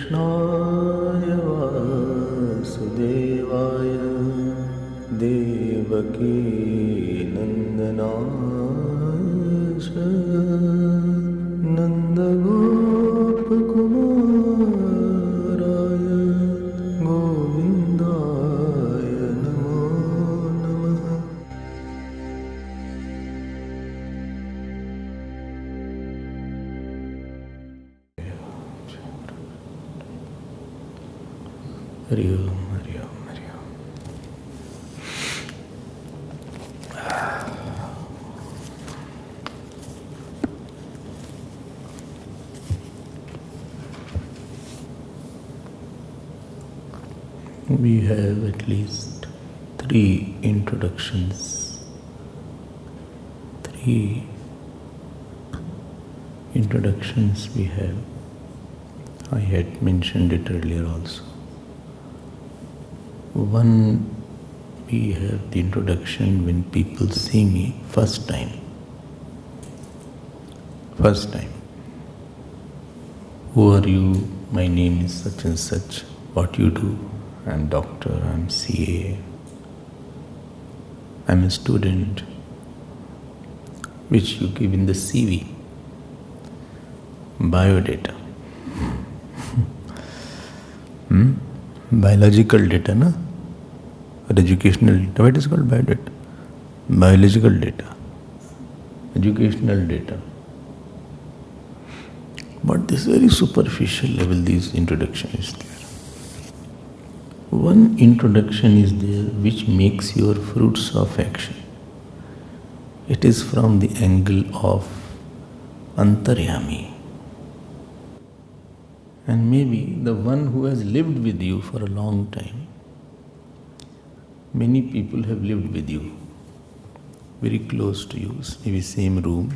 कृष्णाय वासुदेवाय देवकी नन्दनाय च नन्दगोपकुमाराय गोविन्दाय नमो नमः। हरि ओम हरि ओम हरि ओम। We have at least 3 introductions, 3 introductions we have. I had mentioned it earlier also. One, we have the introduction when people see me first time. First time. Who are you? My name is such and such. What you do? I'm doctor, I'm CA. I'm a student, which you give in the CV. Biodata. Biological data, no? Or educational data. What is called biodata? Biological data. Educational data. But this very superficial level, this introduction is there. One introduction is there which makes your fruits of action. It is from the angle of Antaryami. And maybe the one who has lived with you for a long time. Many people have lived with you, very close to you, maybe same room,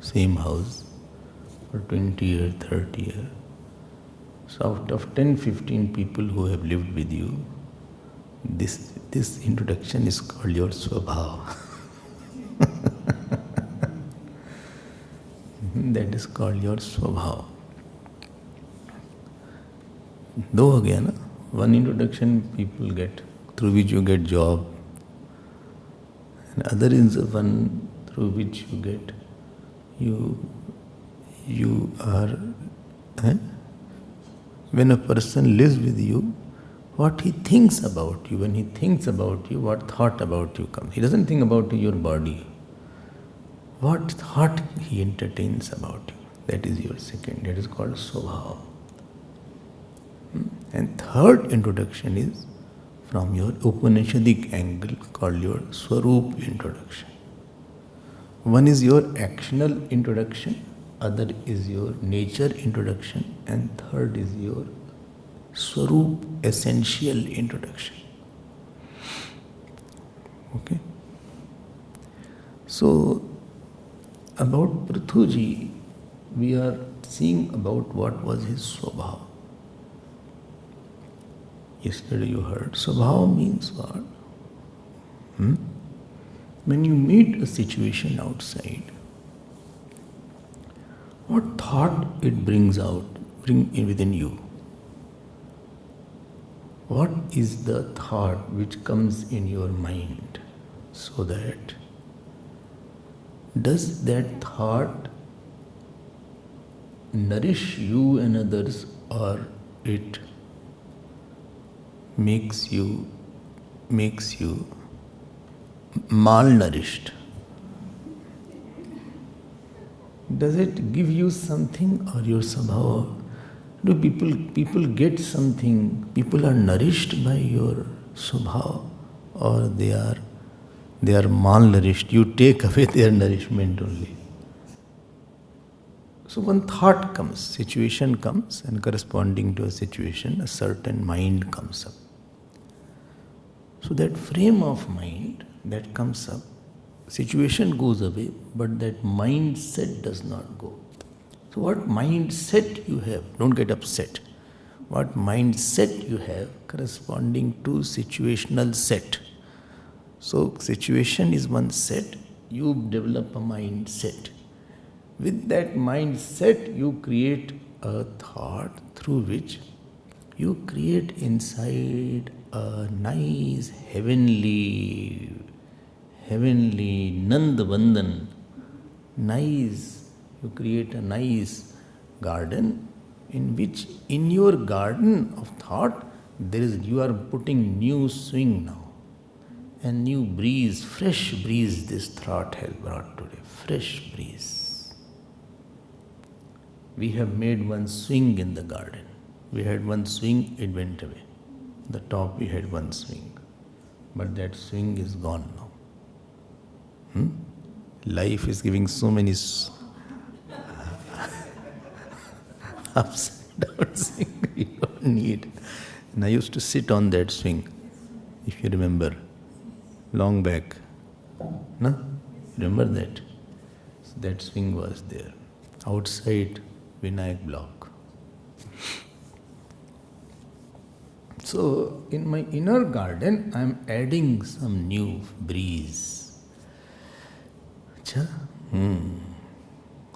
same house, for 20 years, 30 years. So out of 10-15 people who have lived with you, this introduction is called your Swabhava. That is called your Swabhava. दो हो गया ना, one introduction people get, through which you get job, and other is the one through which you get, you are, when a person lives with you, what he thinks about you, when he thinks about you, what thought about you comes. He doesn't think about your body. What thought he entertains about you, that is your second, that is called Swabhava. And third introduction is from your Upanishadic angle called your Swarup introduction. One is your actional introduction, other is your nature introduction, and third is your Swarup essential introduction. Okay? So, about Prithuji, we are seeing about what was his Swabhava. Yesterday you heard. Swabhava means what? When you meet a situation outside, what thought it brings in within you? What is the thought which comes in your mind? So that, does that thought nourish you and others, or it makes you malnourished? Does it give you something, or your Swabhava? Do people get something? People are nourished by your Swabhava, or they are malnourished? You take away their nourishment only. So one thought comes, situation comes, and corresponding to a situation, a certain mind comes up. So that frame of mind that comes up, situation goes away, but that mindset does not go. So what mindset you have, don't get upset. What mindset you have corresponding to situational set. So situation is one set, you develop a mindset. With that mindset, you create a thought through which you create inside a nice heavenly Nandvandan, nice, you create a nice garden in which in your garden of thought you are putting new swing now. And new breeze, fresh breeze this thought has brought today, fresh breeze. We have made one swing in the garden. We had one swing, it went away. The top we had one swing. But that swing is gone now. Life is giving so many ups and downs. You don't need. And I used to sit on that swing, if you remember. Long back. No? Remember that? So that swing was there. Outside Vinayak block. So in my inner garden, I am adding some new breeze.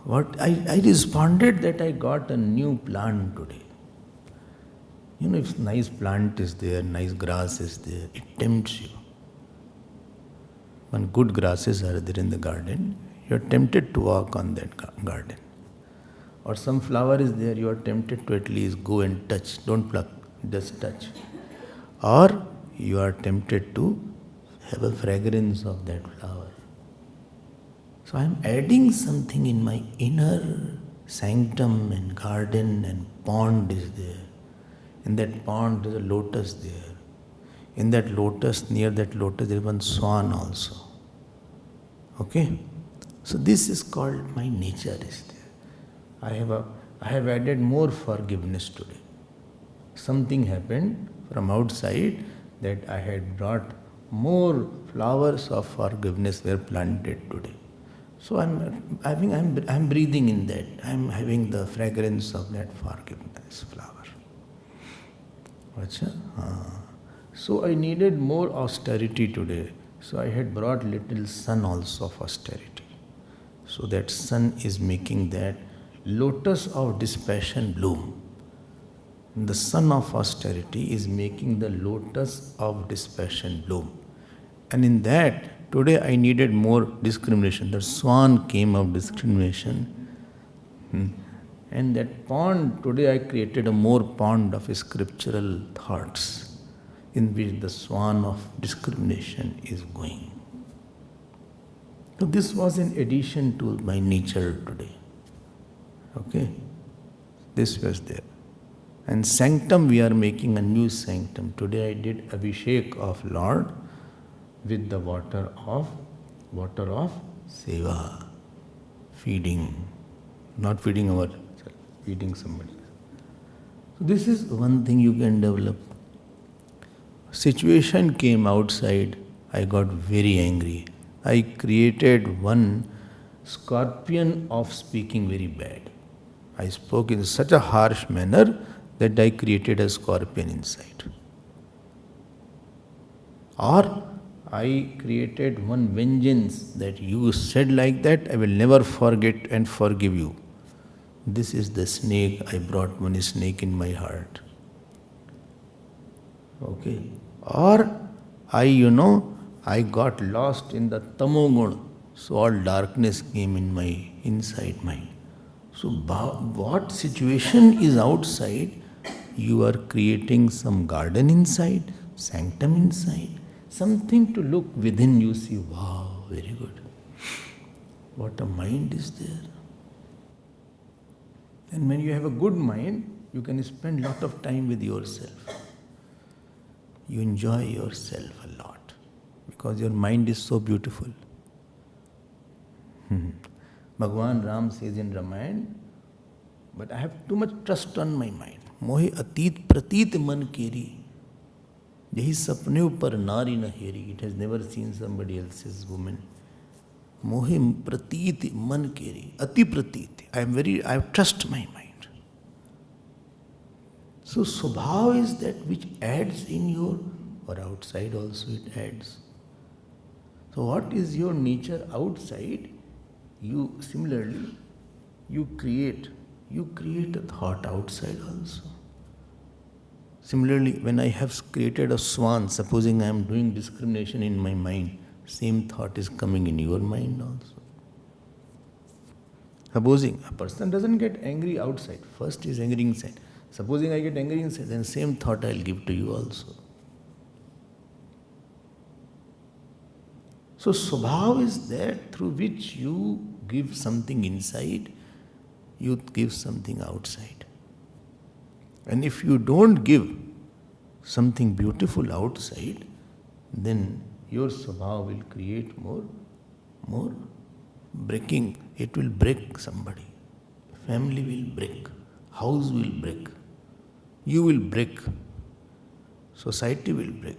What I responded that I got a new plant today. You know, if nice plant is there, nice grass is there, it tempts you. When good grasses are there in the garden, you are tempted to walk on that garden. Or some flower is there, you are tempted to at least go and touch. Don't pluck, just touch. Or you are tempted to have a fragrance of that flower. So I am adding something in my inner sanctum and garden, and pond is there. In that pond there is a lotus there. In that lotus, near that lotus, there is one swan also. Okay? So this is called my nature is there. I have added more forgiveness today. Something happened from outside that I had brought more flowers of forgiveness were planted today. So I'm breathing in that. I'm having the fragrance of that forgiveness flower. So I needed more austerity today. So I had brought little sun also of austerity. So that sun is making that lotus of dispassion bloom. The sun of austerity is making the lotus of dispassion bloom. And in that, today I needed more discrimination. The swan came of discrimination. And that pond, today I created a more pond of scriptural thoughts in which the swan of discrimination is going. So this was an addition to my nature today. Okay? This was there. And sanctum, we are making a new sanctum. Today I did Abhishek of Lord with the water of Seva. Feeding. Not feeding ourselves, feeding somebody. So this is one thing you can develop. Situation came outside, I got very angry. I created one scorpion of speaking very bad. I spoke in such a harsh manner that I created a scorpion inside. Or I created one vengeance that you said like that, I will never forget and forgive you. This is the snake, I brought one snake in my heart. Okay. Or I got lost in the tamoguna, so all darkness came in my inside mind. So what situation is outside, you are creating some garden inside, sanctum inside, something to look within, you see, wow, very good. What a mind is there. And when you have a good mind, you can spend a lot of time with yourself. You enjoy yourself a lot because your mind is so beautiful. Bhagavan Ram says in Ramayana, but I have too much trust on my mind. Mohe atit pratit man keri. Yahi sapne upar nari na heri. It has never seen somebody else's woman. Mohe pratit man keri. Ati pratit. I trust my mind. So Subhav is that which adds in your, or outside also it adds. So what is your nature outside? You similarly, you create you create a thought outside also. Similarly, when I have created a swan, supposing I am doing discrimination in my mind, same thought is coming in your mind also. Supposing a person doesn't get angry outside, first is angry inside. Supposing I get angry inside, then same thought I'll give to you also. So Swabhav is that through which you give something inside, you give something outside. And if you don't give something beautiful outside, then your Swabhav will create more breaking. It will break somebody. Family will break. House will break. You will break. Society will break.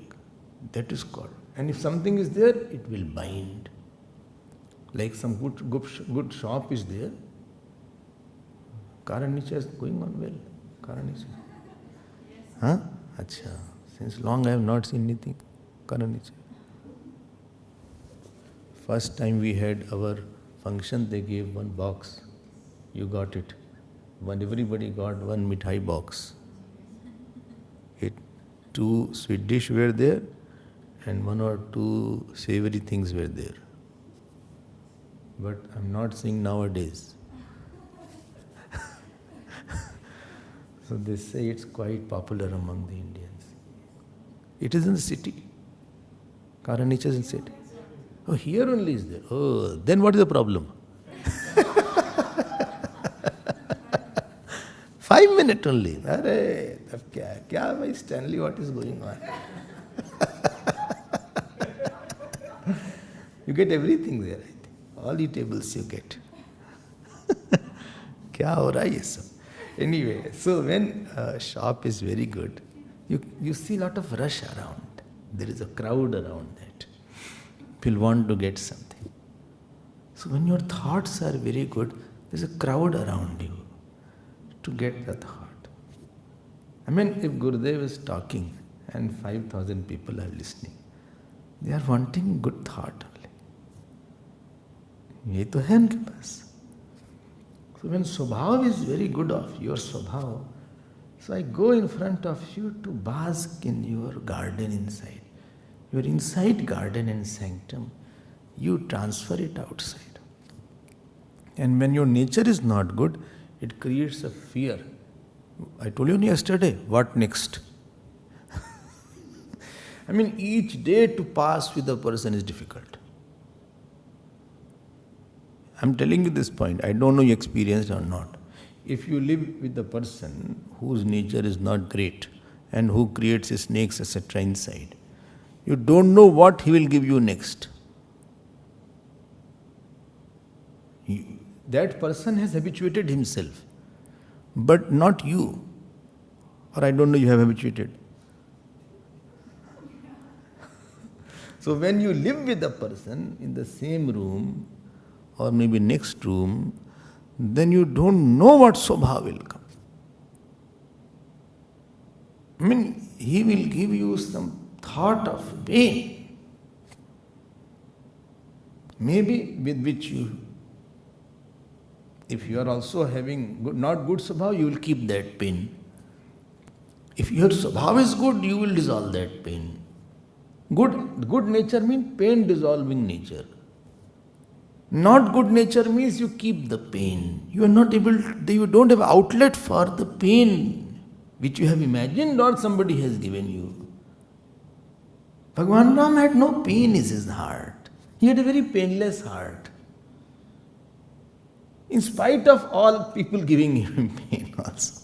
That is called. And if something is there, it will bind. Like some good shop is there. Karanicha is going on well. Karanicha. Huh? Acha. Since long I have not seen anything. Karanicha. First time we had our function, they gave one box. You got it. Everybody got one mithai box. Two sweet dish were there and one or two savory things were there. But I'm not seeing nowadays. So they say it's quite popular among the Indians. It is in the city. Karanicha is in the city. Oh, here only is there. Oh, then what is the problem? 5 minutes only. Arey, kya bhai Stanley, what is going on? You get everything there, I think. All eatables you get. Kya ho raha hai ye sab? Anyway, so when a shop is very good, you see a lot of rush around. There is a crowd around that. People want to get something. So when your thoughts are very good, there's a crowd around you to get the thought. I mean, if Gurudev is talking and 5,000 people are listening, they are wanting good thought only. Ye to hai unke paas. So when Swabhav is very good of your Swabhav, so I go in front of you to bask in your garden inside. Your inside garden and sanctum, you transfer it outside. And when your nature is not good, it creates a fear. I told you yesterday, what next? I mean, each day to pass with a person is difficult. I'm telling you this point. I don't know you experienced or not. If you live with a person whose nature is not great and who creates snakes, etc. inside, you don't know what he will give you next. That person has habituated himself, but not you. Or I don't know, you have habituated. So when you live with a person in the same room or maybe next room, then you don't know what Swabhav will come. I mean, he will give you some thought of pain, maybe with which you, if you are also having not good Swabhav, you will keep that pain. If your Swabhav is good, you will dissolve that pain. Good nature means pain dissolving nature. Not good nature means you keep the pain. You are not able, you don't have outlet for the pain which you have imagined or somebody has given you. Bhagavan Ram had no pain in his heart. He had a very painless heart. In spite of all people giving him pain also.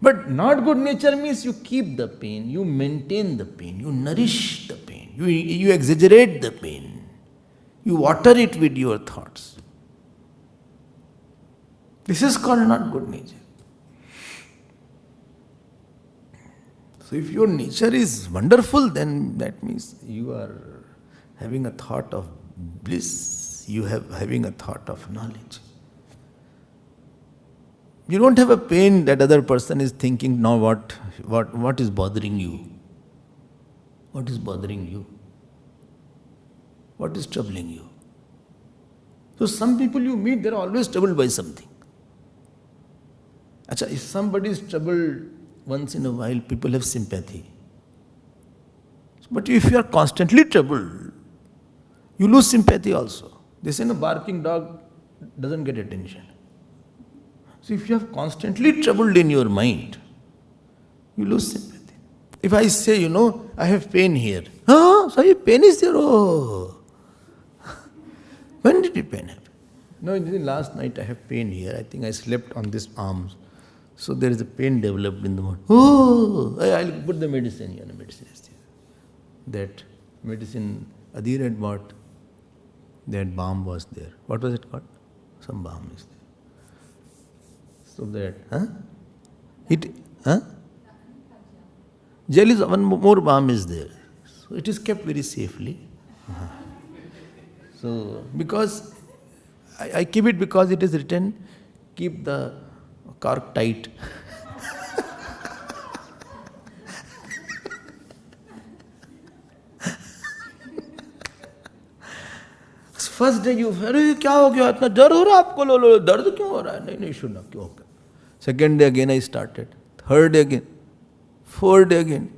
But not good nature means you keep the pain, you maintain the pain, you nourish the pain, you exaggerate the pain, you water it with your thoughts. This is called not good nature. So if your nature is wonderful, then that means you are having a thought of bliss, you have having a thought of knowledge. You don't have a pain that other person is thinking, now what is bothering you? What is bothering you? What is troubling you? So some people you meet, they are always troubled by something. Acha, if somebody is troubled once in a while, people have sympathy. But if you are constantly troubled, you lose sympathy also. They say a barking dog doesn't get attention. So if you have constantly troubled in your mind, you lose sympathy. If I say, I have pain here. Oh, sorry, pain is there. Oh. When did the pain happen? No, last night I have pain here. I think I slept on this arm. So there is a pain developed in the morning. Oh, I'll put the medicine here. The medicine is there. That medicine Adir had bought, that balm was there. What was it called? Some balm is there. So that, Gel is one more balm is there. So it is kept very safely. So because I keep it because it is written, keep the cork tight. First day you, अरे क्या हो गया इतना डर हो रहा है आपको लो दर्द क्यों हो रहा है नहीं should not क्यों होगा. Second day again I started. Third day again. Fourth day again.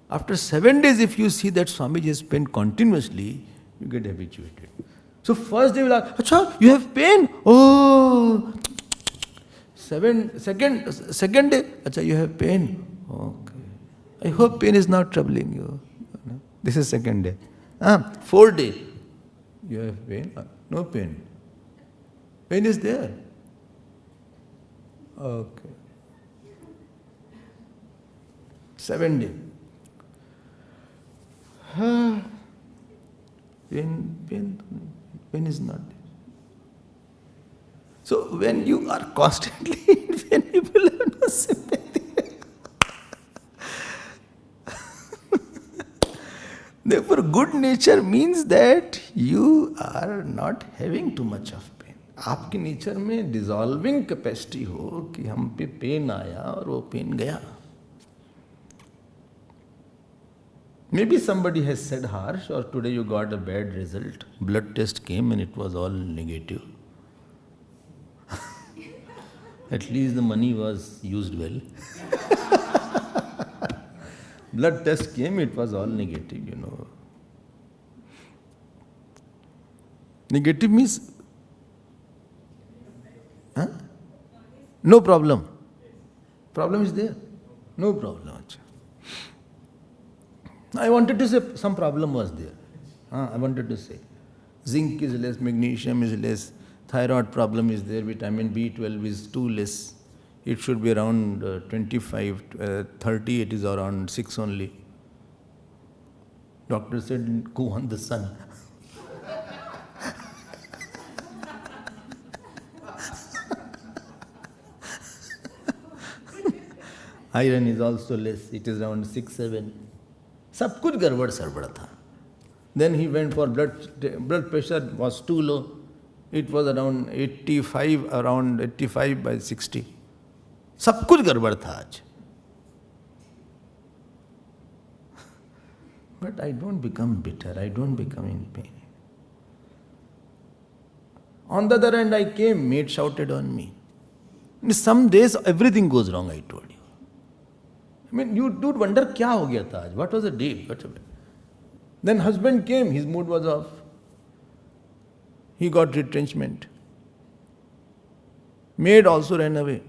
After 7 days, if you see that Swamiji has pain continuously, you get habituated. So first day you will ask, Acha, you have pain? Oh. Second day, Acha, you have pain? Okay. I hope pain is not troubling you. This is second day. Fourth day, you have pain? No pain. Pain is there. Okay. 7 day. Pain is not there. So when you are constantly in pain, people have no sympathy. Therefore, good nature means that you are not having too much of pain. आपकी nature में dissolving capacity हो कि हम पे pen आया और वो pen गया. Maybe somebody has said harsh, or today you got a bad result. Blood test came and it was all negative. At least the money was used well. Blood test came, it was all negative, Negative means, no problem. Problem is there. No problem. I wanted to say some problem was there. I wanted to say zinc is less, magnesium is less, thyroid problem is there, vitamin B12 is too less. It should be around 25, 30, it is around 6 only. Doctor said, go on the sun. Iron is also less, it is around 6, 7. सब कुछ गड़बड़ सरबड़ था. Then he went for blood pressure was too low. It was around 85 by 60. सब कुछ गड़बड़ था आज. But I don't become bitter. I don't become in pain. On the other hand, I came, mate shouted on me. Some days everything goes wrong, I told you. I mean, you would wonder, kya ho gaya tha aaj? What was the day? Then husband came, his mood was off. He got retrenchment. Maid also ran away.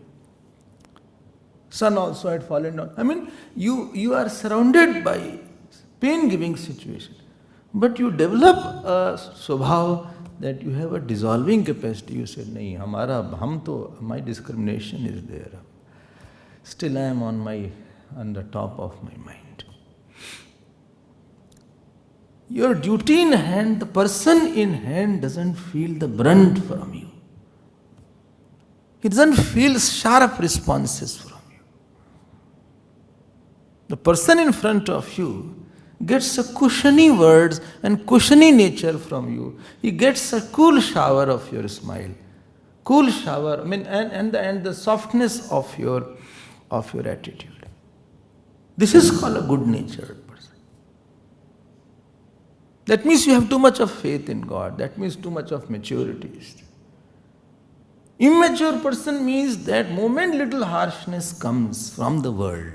Son also had fallen down. I mean, you are surrounded by pain-giving situation. But you develop a swabhav that you have a dissolving capacity. You said, nahi, my discrimination is there. Still I am on the top of my mind. Your duty in hand, the person in hand doesn't feel the brunt from you. He doesn't feel sharp responses from you. The person in front of you gets a cushiony words and cushiony nature from you. He gets a cool shower of your smile. Cool shower, and the softness of your attitude. This is called a good-natured person. That means you have too much of faith in God. That means too much of maturity. Immature person means that moment little harshness comes from the world,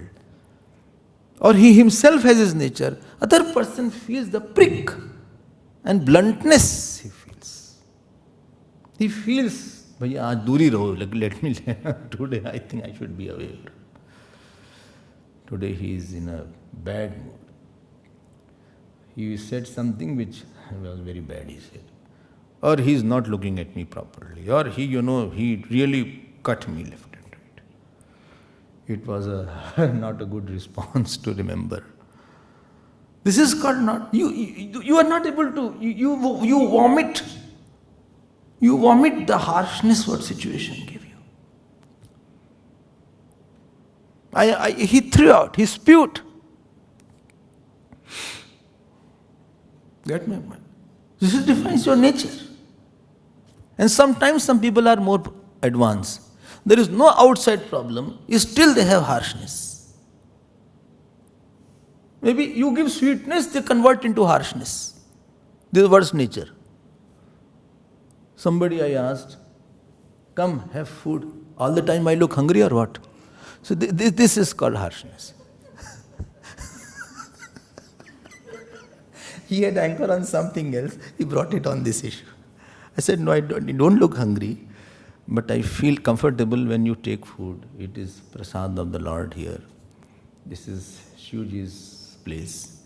or he himself has his nature, other person feels the prick and bluntness he feels. He feels, bhaiya, aaj duri raho, let me, today I think I should be aware. Today he is in a bad mood. He said something which was very bad, he said. Or he is not looking at me properly. Or he, he really cut me left and right. It was not a good response to remember. This is called not, you are not able to, you vomit. You vomit the harshness what situation gave you. He threw out, he spewed. Get my point? This defines your nature. And sometimes some people are more advanced. There is no outside problem, still they have harshness. Maybe you give sweetness, they convert into harshness. This is what's nature. Somebody I asked, come have food. All the time I look hungry or what? So this is called harshness. He had anchor on something else. He brought it on this issue. I said, no, I don't look hungry, but I feel comfortable when you take food. It is prasad of the Lord here. This is Shivji's place.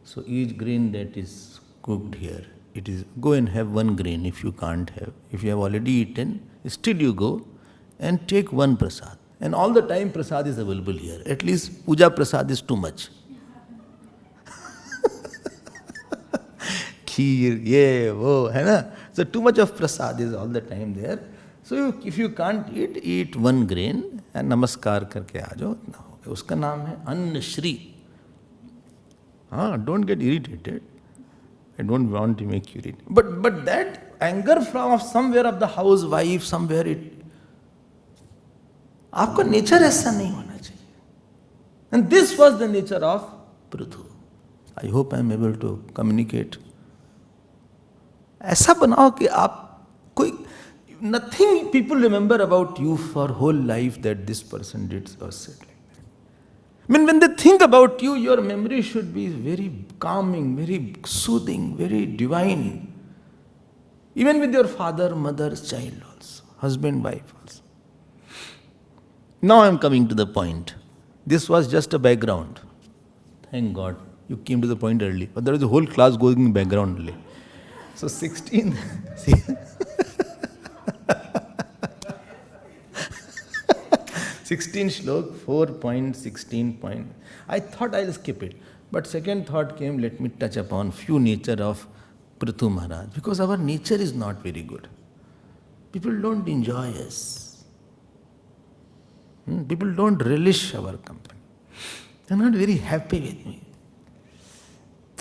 So each grain that is cooked here, it is, go and have one grain if you can't have. If you have already eaten, still you go and take one prasad. And all the time prasad is available here. At least puja prasad is too much. Kheer, yeah, wo, hai na? So too much of prasad is all the time there. So if you can't eat one grain and namaskar karke aa jao. Uska naam hai Anna Shri. Don't get irritated. I don't want to make you irritated. But that anger from somewhere of the housewife, somewhere it. आपका nature ऐसा नहीं होना चाहिए. And this was the nature of Prithu. I hope I am able to communicate. ऐसा बनाओ कि आप कोई nothing people remember about you for whole life that this person did or said like that. I mean, when they think about you, your memory should be very calming, very soothing, very divine. Even with your father, mother, child also, husband, wife also. Now I am coming to the point. This was just a background. Thank God you came to the point early. But there was a whole class going in background only. So 16 shlok, 4.16. I thought I'll skip it. But second thought came, let me touch upon few nature of Prithu Maharaj. Because our nature is not very good. People don't enjoy us. People don't relish our company. They're not very happy with me.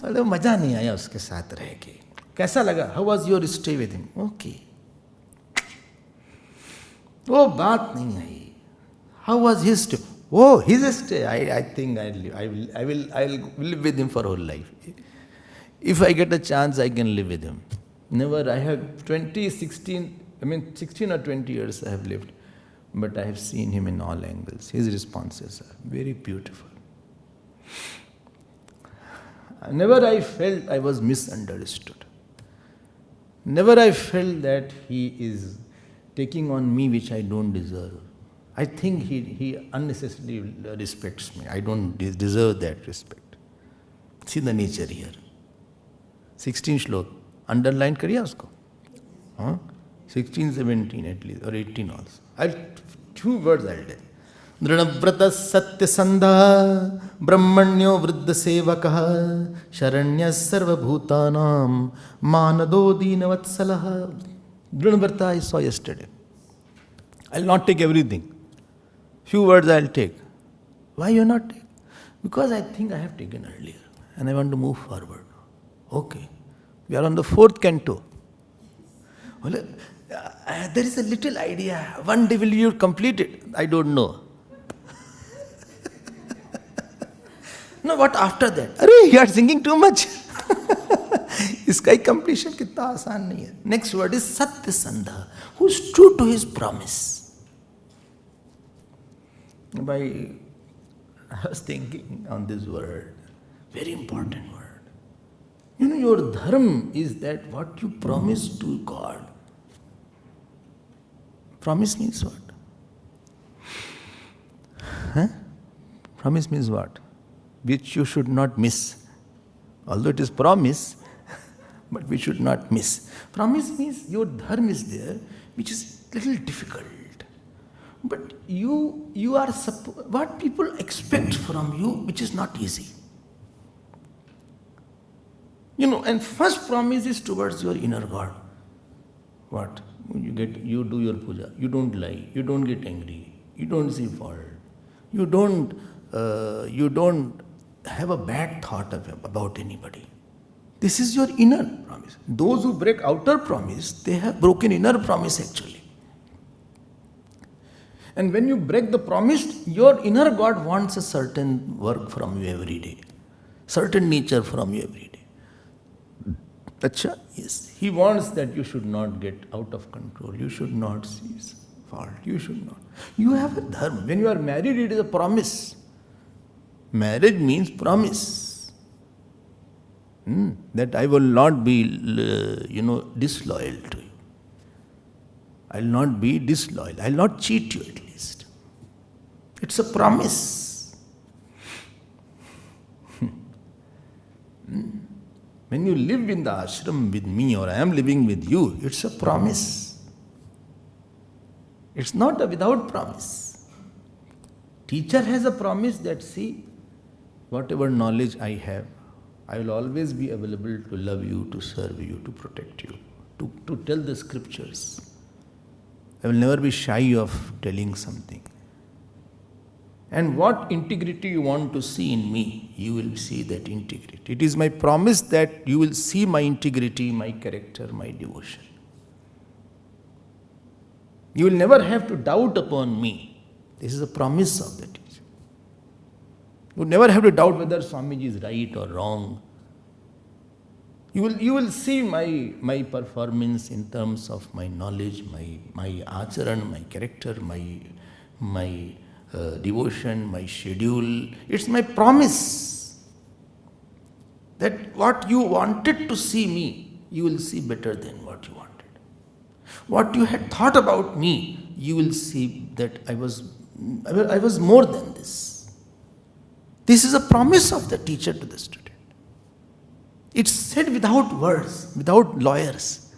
अरे मजा नहीं आया उसके साथ रह के. कैसा लगा? How was your stay with him? Okay. वो बात नहीं आई. How was his stay? Oh, his stay. I think I'll live with him for whole life. If I get a chance, I can live with him. Never. I have 16 or 20 years I have lived. But I have seen him in all angles. His responses are very beautiful. Never I felt I was misunderstood. Never I felt that he is taking on me which I don't deserve. I think he unnecessarily respects me. I don't deserve that respect. See the nature here. 16 shlok. Underline kariya usko. 16, 17 at least, or 18 also. Two words I'll tell. Dranavrata satya sandha brahmanyo vriddha sevakah sharanya sarva bhutanam manado dinavatsalah. Dranavrata I saw yesterday. I'll not take everything. Few words I'll take. Why you not take? Because I think I have taken earlier and I want to move forward. Okay. We are on the 4th canto. Well, there is a little idea. One day will you complete it? I don't know. No, what after that? Arey, you are singing too much. इसका ही completion कितना आसान नहीं है. Next word is Satyasandha, who is true to his promise. I was thinking on this word, very important word. Your dharma is that what you promise to God. Promise means what? Promise means what? Which you should not miss. Although it is promise, but we should not miss. Promise means your dharma is there, which is little difficult. But you are what people expect from you, which is not easy. And first promise is towards your inner God. What? You do your puja. You don't lie. You don't get angry. You don't see fault. You don't have a bad thought about anybody. This is your inner promise. Those who break outer promise, they have broken inner promise actually. And when you break the promise, your inner God wants a certain work from you every day. Certain nature from you every day. Acha? Yes. He wants that you should not get out of control. You should not seize fault. You should not. You have a dharma. When you are married, it is a promise. Marriage means promise. That I will not be, disloyal to you. I will not be disloyal. I will not cheat you at least. It's a promise. When you live in the ashram with me or I am living with you, it's a promise. It's not a without promise. Teacher has a promise that, see, whatever knowledge I have, I will always be available to love you, to serve you, to protect you, to tell the scriptures. I will never be shy of telling something. And what integrity you want to see in me, you will see that integrity. It is my promise that you will see my integrity, my character, my devotion. You will never have to doubt upon me. This is a promise of the teacher. You will never have to doubt whether Swamiji is right or wrong. You will see my performance in terms of my knowledge, my acharan, my character, my devotion, my schedule. It's my promise that what you wanted to see me, you will see better than what you wanted. What you had thought about me, you will see that I was more than this. This is a promise of the teacher to the student. It's said without words, without lawyers,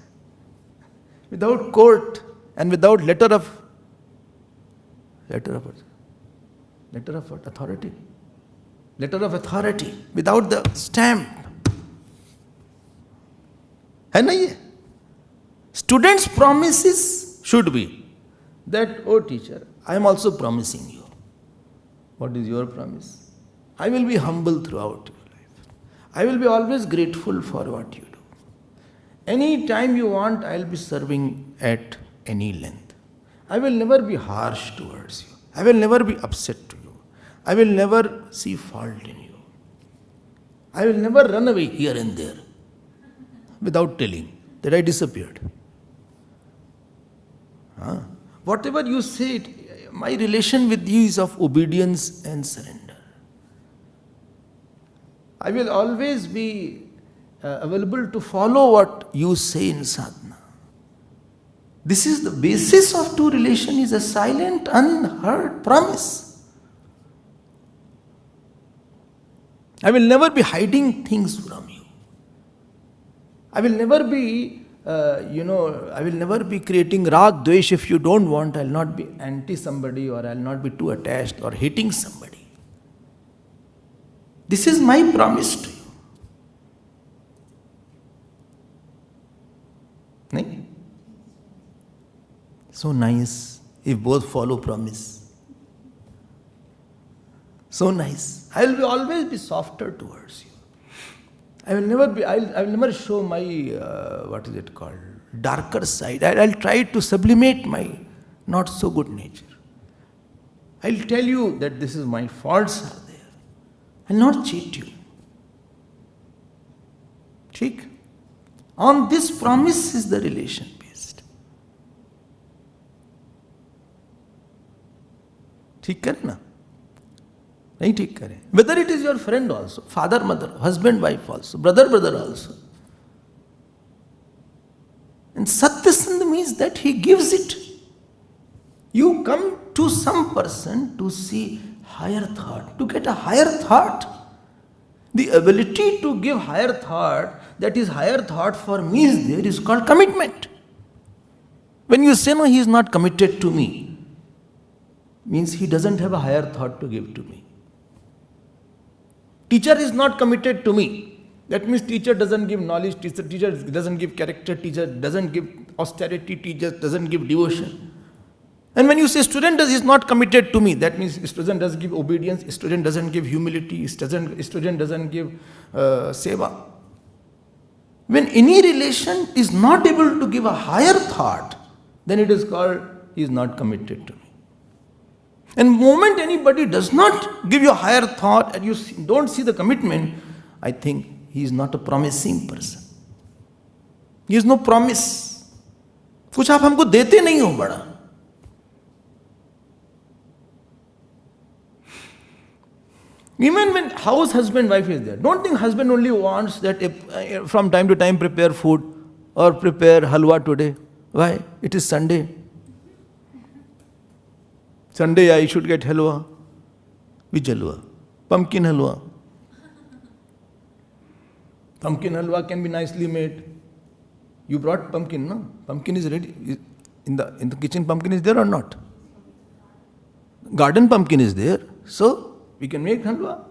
without court, and without letter of what? Authority. Letter of authority, without the stamp. है ना ये? Students' promises should be that, oh teacher, I am also promising you. What is your promise? I will be humble throughout your life. I will be always grateful for what you do. Any time you want, I will be serving at any length. I will never be harsh towards you. I will never be upset to you. I will never see fault in you. I will never run away here and there without telling that I disappeared. Whatever you say, my relation with you is of obedience and surrender. I will always be available to follow what you say in sadhana. This is the basis of true relation, is a silent, unheard promise. I will never be hiding things from you. I will never be, I will never be creating rag, dvesh. If you don't want, I will not be anti somebody, or I will not be too attached or hating somebody. This is my promise to you. Nahin? So nice if both follow promise. So nice. I will always be softer towards you. I will never show my, darker side. I will try to sublimate my not so good nature. I will tell you that this is my faults are there. I will not cheat you. ठीक? On this promise is the relation based. ठीक करे ना? नहीं ठीक करे. Whether it is your friend also, father, mother, husband, wife also, brother, brother also. And Satyasandha means that he gives it. You come to some person to see higher thought, to get a higher thought. The ability to give higher thought, that is higher thought for me is there, is called commitment. When you say no, he is not committed to me, means he doesn't have a higher thought to give to me. Teacher is not committed to me. That means teacher doesn't give knowledge, teacher doesn't give character, teacher doesn't give austerity, teacher doesn't give devotion. And when you say student is not committed to me, that means student doesn't give obedience, student doesn't give humility, student doesn't give seva. When any relation is not able to give a higher thought, then it is called he is not committed to me. And the moment anybody does not give you a higher thought and you don't see the commitment, I think he is not a promising person. He has no promise. कुछ आप हमको देते नहीं हो बड़ा. Even when house husband wife is there, don't think husband only wants that from time to time prepare food or prepare halwa today. Why? It is Sunday. Sunday I should get halwa. Which halwa? Pumpkin halwa. Pumpkin halwa can be nicely made. You brought pumpkin, no? Pumpkin is ready. In the kitchen, pumpkin is there or not? Garden pumpkin is there. So we can make halwa.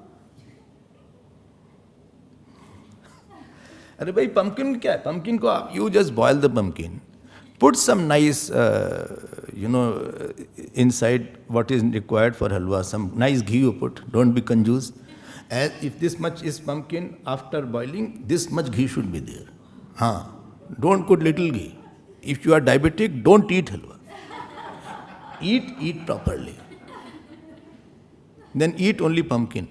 अरे भाई pumpkin क्या है? Pumpkin को आप you just boil the pumpkin, put some nice inside what is required for halwa. Some nice ghee you put. Don't be confused. As if this much is pumpkin, after boiling, this much ghee should be there. Don't put little ghee. If you are diabetic, don't eat halwa. Eat properly. Then eat only pumpkin.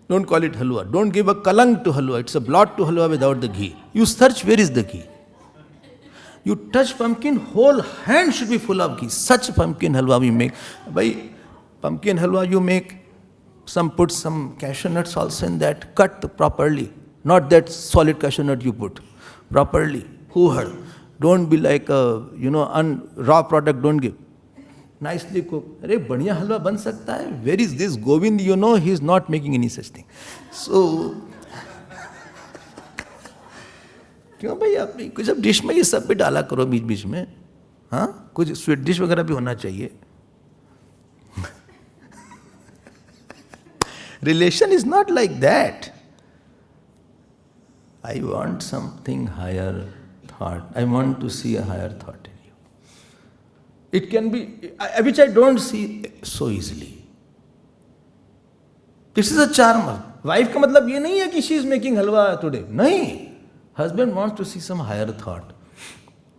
Don't call it halwa. Don't give a kalang to halwa. It's a blot to halwa without the ghee. You search where is the ghee. You touch pumpkin, whole hand should be full of ghee. Such pumpkin halwa we make. By pumpkin halwa you make, put some cashew nuts also in that, cut properly. Not that solid cashew nut you put. Properly. Who heard? Don't be like raw product, don't give. Nicely cooked. अरे बढ़िया हलवा बन सकता है. Where is this Govind? He is not making any such thing. So, क्यों भाई आप कुछ अब डिश में ये सब भी डाला करो बीच बीच में. हाँ, कुछ स्वीट डिश वगैरह भी होना चाहिए. Relation is not like that. I want something higher thought. I want to see a higher thought in you. It can be, which I don't see so easily. This is a charm. Wife का मतलब ये नहीं है कि she is making halwa today. नहीं. Husband wants to see some higher thought.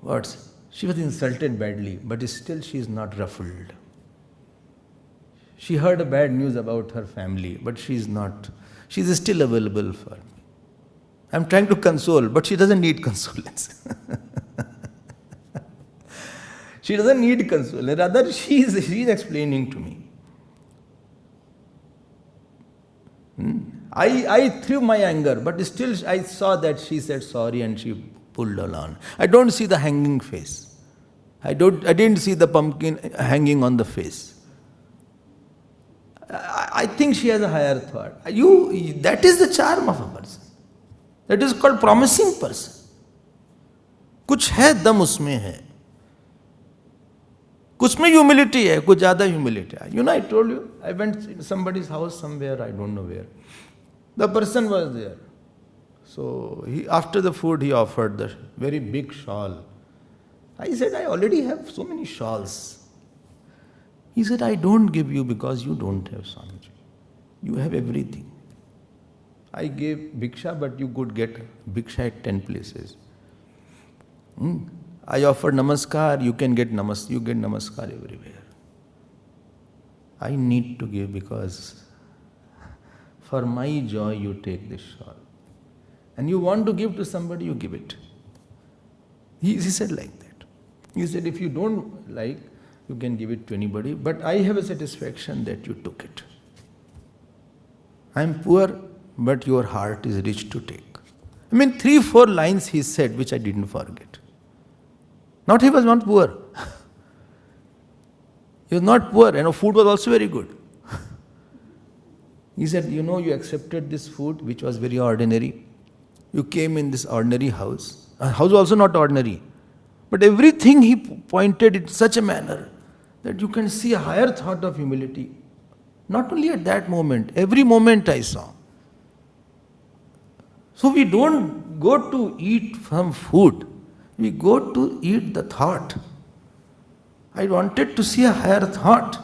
What? She was insulted badly, but still she is not ruffled. She heard a bad news about her family, but she is still available for me. I'm trying to console, but she doesn't need consolence. She doesn't need consolence. Rather, she is explaining to me. I threw my anger, but still I saw that she said sorry and she pulled along. I don't see the hanging face. I didn't see the pumpkin hanging on the face. I think she has a higher thought. That is the charm of a person. That is called promising person. कुछ है दम उसमें है. कुछ में humility है, कुछ ज़्यादा humility है. I told you, I went to somebody's house somewhere, I don't know where. The person was there. So after the food, he offered the very big shawl. I said, I already have so many shawls. He said, I don't give you because you don't have Swamiji. You have everything. I gave Bhiksha, but you could get Bhiksha at 10 places. I offered Namaskar, you can get Namaskar everywhere. I need to give because for my joy you take this shawl. And you want to give to somebody, you give it. He said like that. He said, if you don't like, you can give it to anybody, but I have a satisfaction that you took it. I am poor, but your heart is rich to take. 3-4 lines he said, which I didn't forget. Not he was not poor. He was not poor, food was also very good. He said, you accepted this food, which was very ordinary. You came in this ordinary house. A house also not ordinary. But everything he pointed in such a manner that you can see a higher thought of humility. Not only at that moment, every moment I saw. So we don't go to eat some food. We go to eat the thought. I wanted to see a higher thought.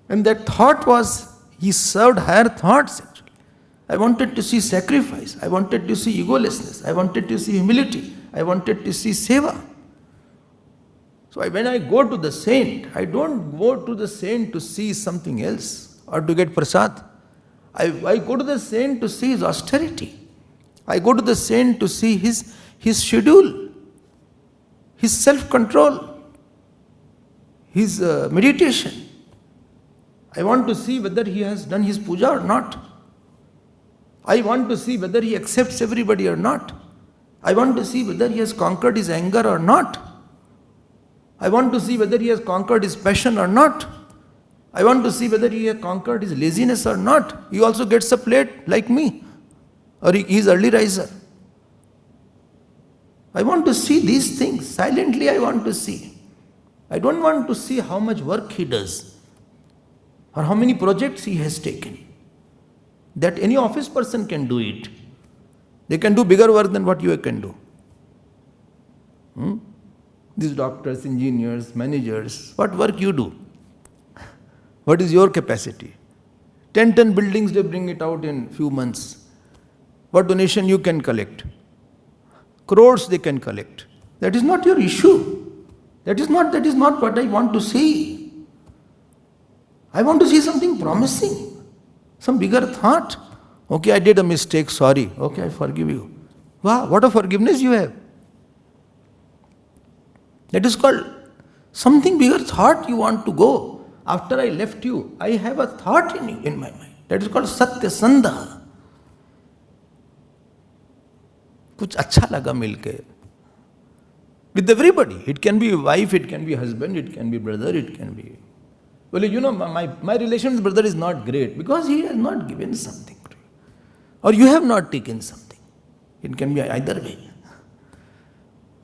And that thought was, he served higher thoughts actually. I wanted to see sacrifice. I wanted to see egolessness. I wanted to see humility. I wanted to see seva. So when I go to the saint, I don't go to the saint to see something else or to get prasad. I go to the saint to see his austerity. I go to the saint to see his schedule, his self-control, his meditation. I want to see whether he has done his puja or not. I want to see whether he accepts everybody or not. I want to see whether he has conquered his anger or not. I want to see whether he has conquered his passion or not. I want to see whether he has conquered his laziness or not. He also gets a plate like me. Or he is early riser. I want to see these things. Silently I want to see. I don't want to see how much work he does. Or how many projects he has taken. That any office person can do it. They can do bigger work than what you can do. These doctors, engineers, managers, what work you do? What is your capacity? 10 buildings, they bring it out in few months. What donation you can collect? Crores they can collect. That is not your issue. That is not what I want to see. I want to see something promising. Some bigger thought. Okay, I did a mistake, sorry. Okay, I forgive you. Wow, what a forgiveness you have. That is called something bigger thought you want to go. After I left you, I have a thought in my mind. That is called Satya Sandha. कुछ अच्छा लगा मिलके. With everybody. It can be wife, it can be husband, it can be brother, it can be... Well, my relation with brother is not great because he has not given something. Or you have not taken something. It can be either way.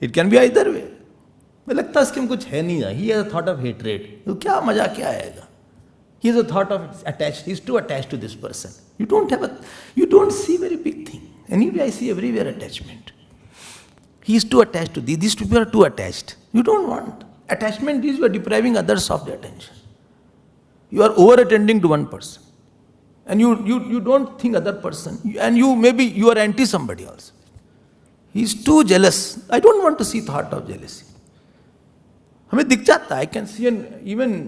It can be either way. मैं लगता है इसके में कुछ है नहीं. He has a thought of hatred. तो क्या मजा क्या आएगा? He has a thought of attached. He is too attached to this person. You don't see very big thing. Anyway, I see everywhere attachment. He is too attached to these people are too attached. You don't want. Attachment is you are depriving others of their attention. You are over-attending to one person. And you don't think other person. And you are anti somebody also. He is too jealous. I don't want to see thought of jealousy. हमें दिख जाता है.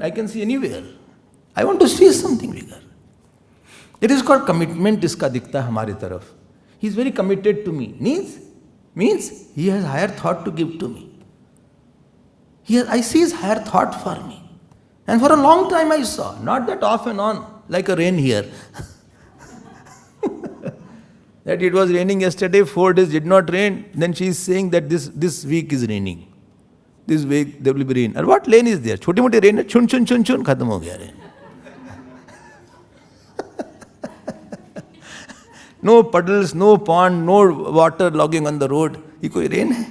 I can see anywhere. I want to see something bigger. It is called commitment. इसका दिखता है हमारी तरफ. He is very committed to me. Means he has higher thought to give to me. I see his higher thought for me. And for a long time I saw, not that off and on, like a rain here. That it was raining yesterday, 4 days did not rain. Then she is saying that this week is raining. This week there will be rain. And what rain is there? Choti moti rain, chun, khatam ho gaya rain. No puddles, no pond, no water logging on the road. ये कोई rain है?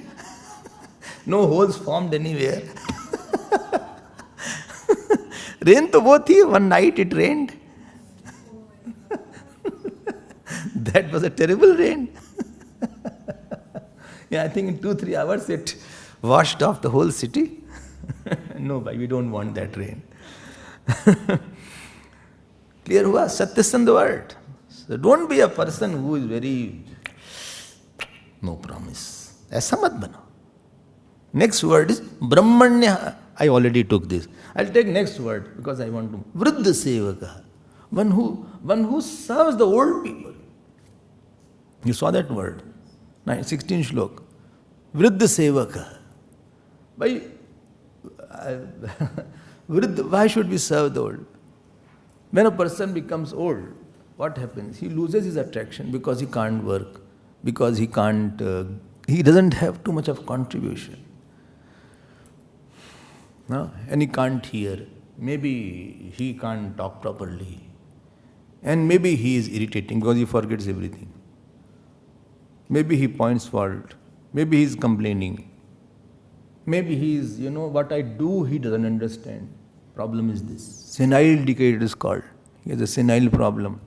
No holes formed anywhere. Rain तो वो थी, one night it rained. That was a terrible rain. Yeah, I think in 2-3 hours it washed off the whole city. No, we don't want that rain. Clear हुआ? Satyasandha word. So don't be a person who is very no promise. ऐसा मत बनो. Next word is Brahmanya. I already took this. I'll take next word because I want to. Vriddha Sevaka. One who serves the old people. You saw that word. 16 shlok. Vriddha sevaka. Why, why should we serve the old? When a person becomes old, what happens? He loses his attraction because he can't work, because he doesn't have too much of contribution. No? And he can't hear. Maybe he can't talk properly. And maybe he is irritating because he forgets everything. Maybe he points fault. Maybe he is complaining. Maybe he is, what I do, he doesn't understand. Problem is this. Senile decay it is called. He has a senile problem.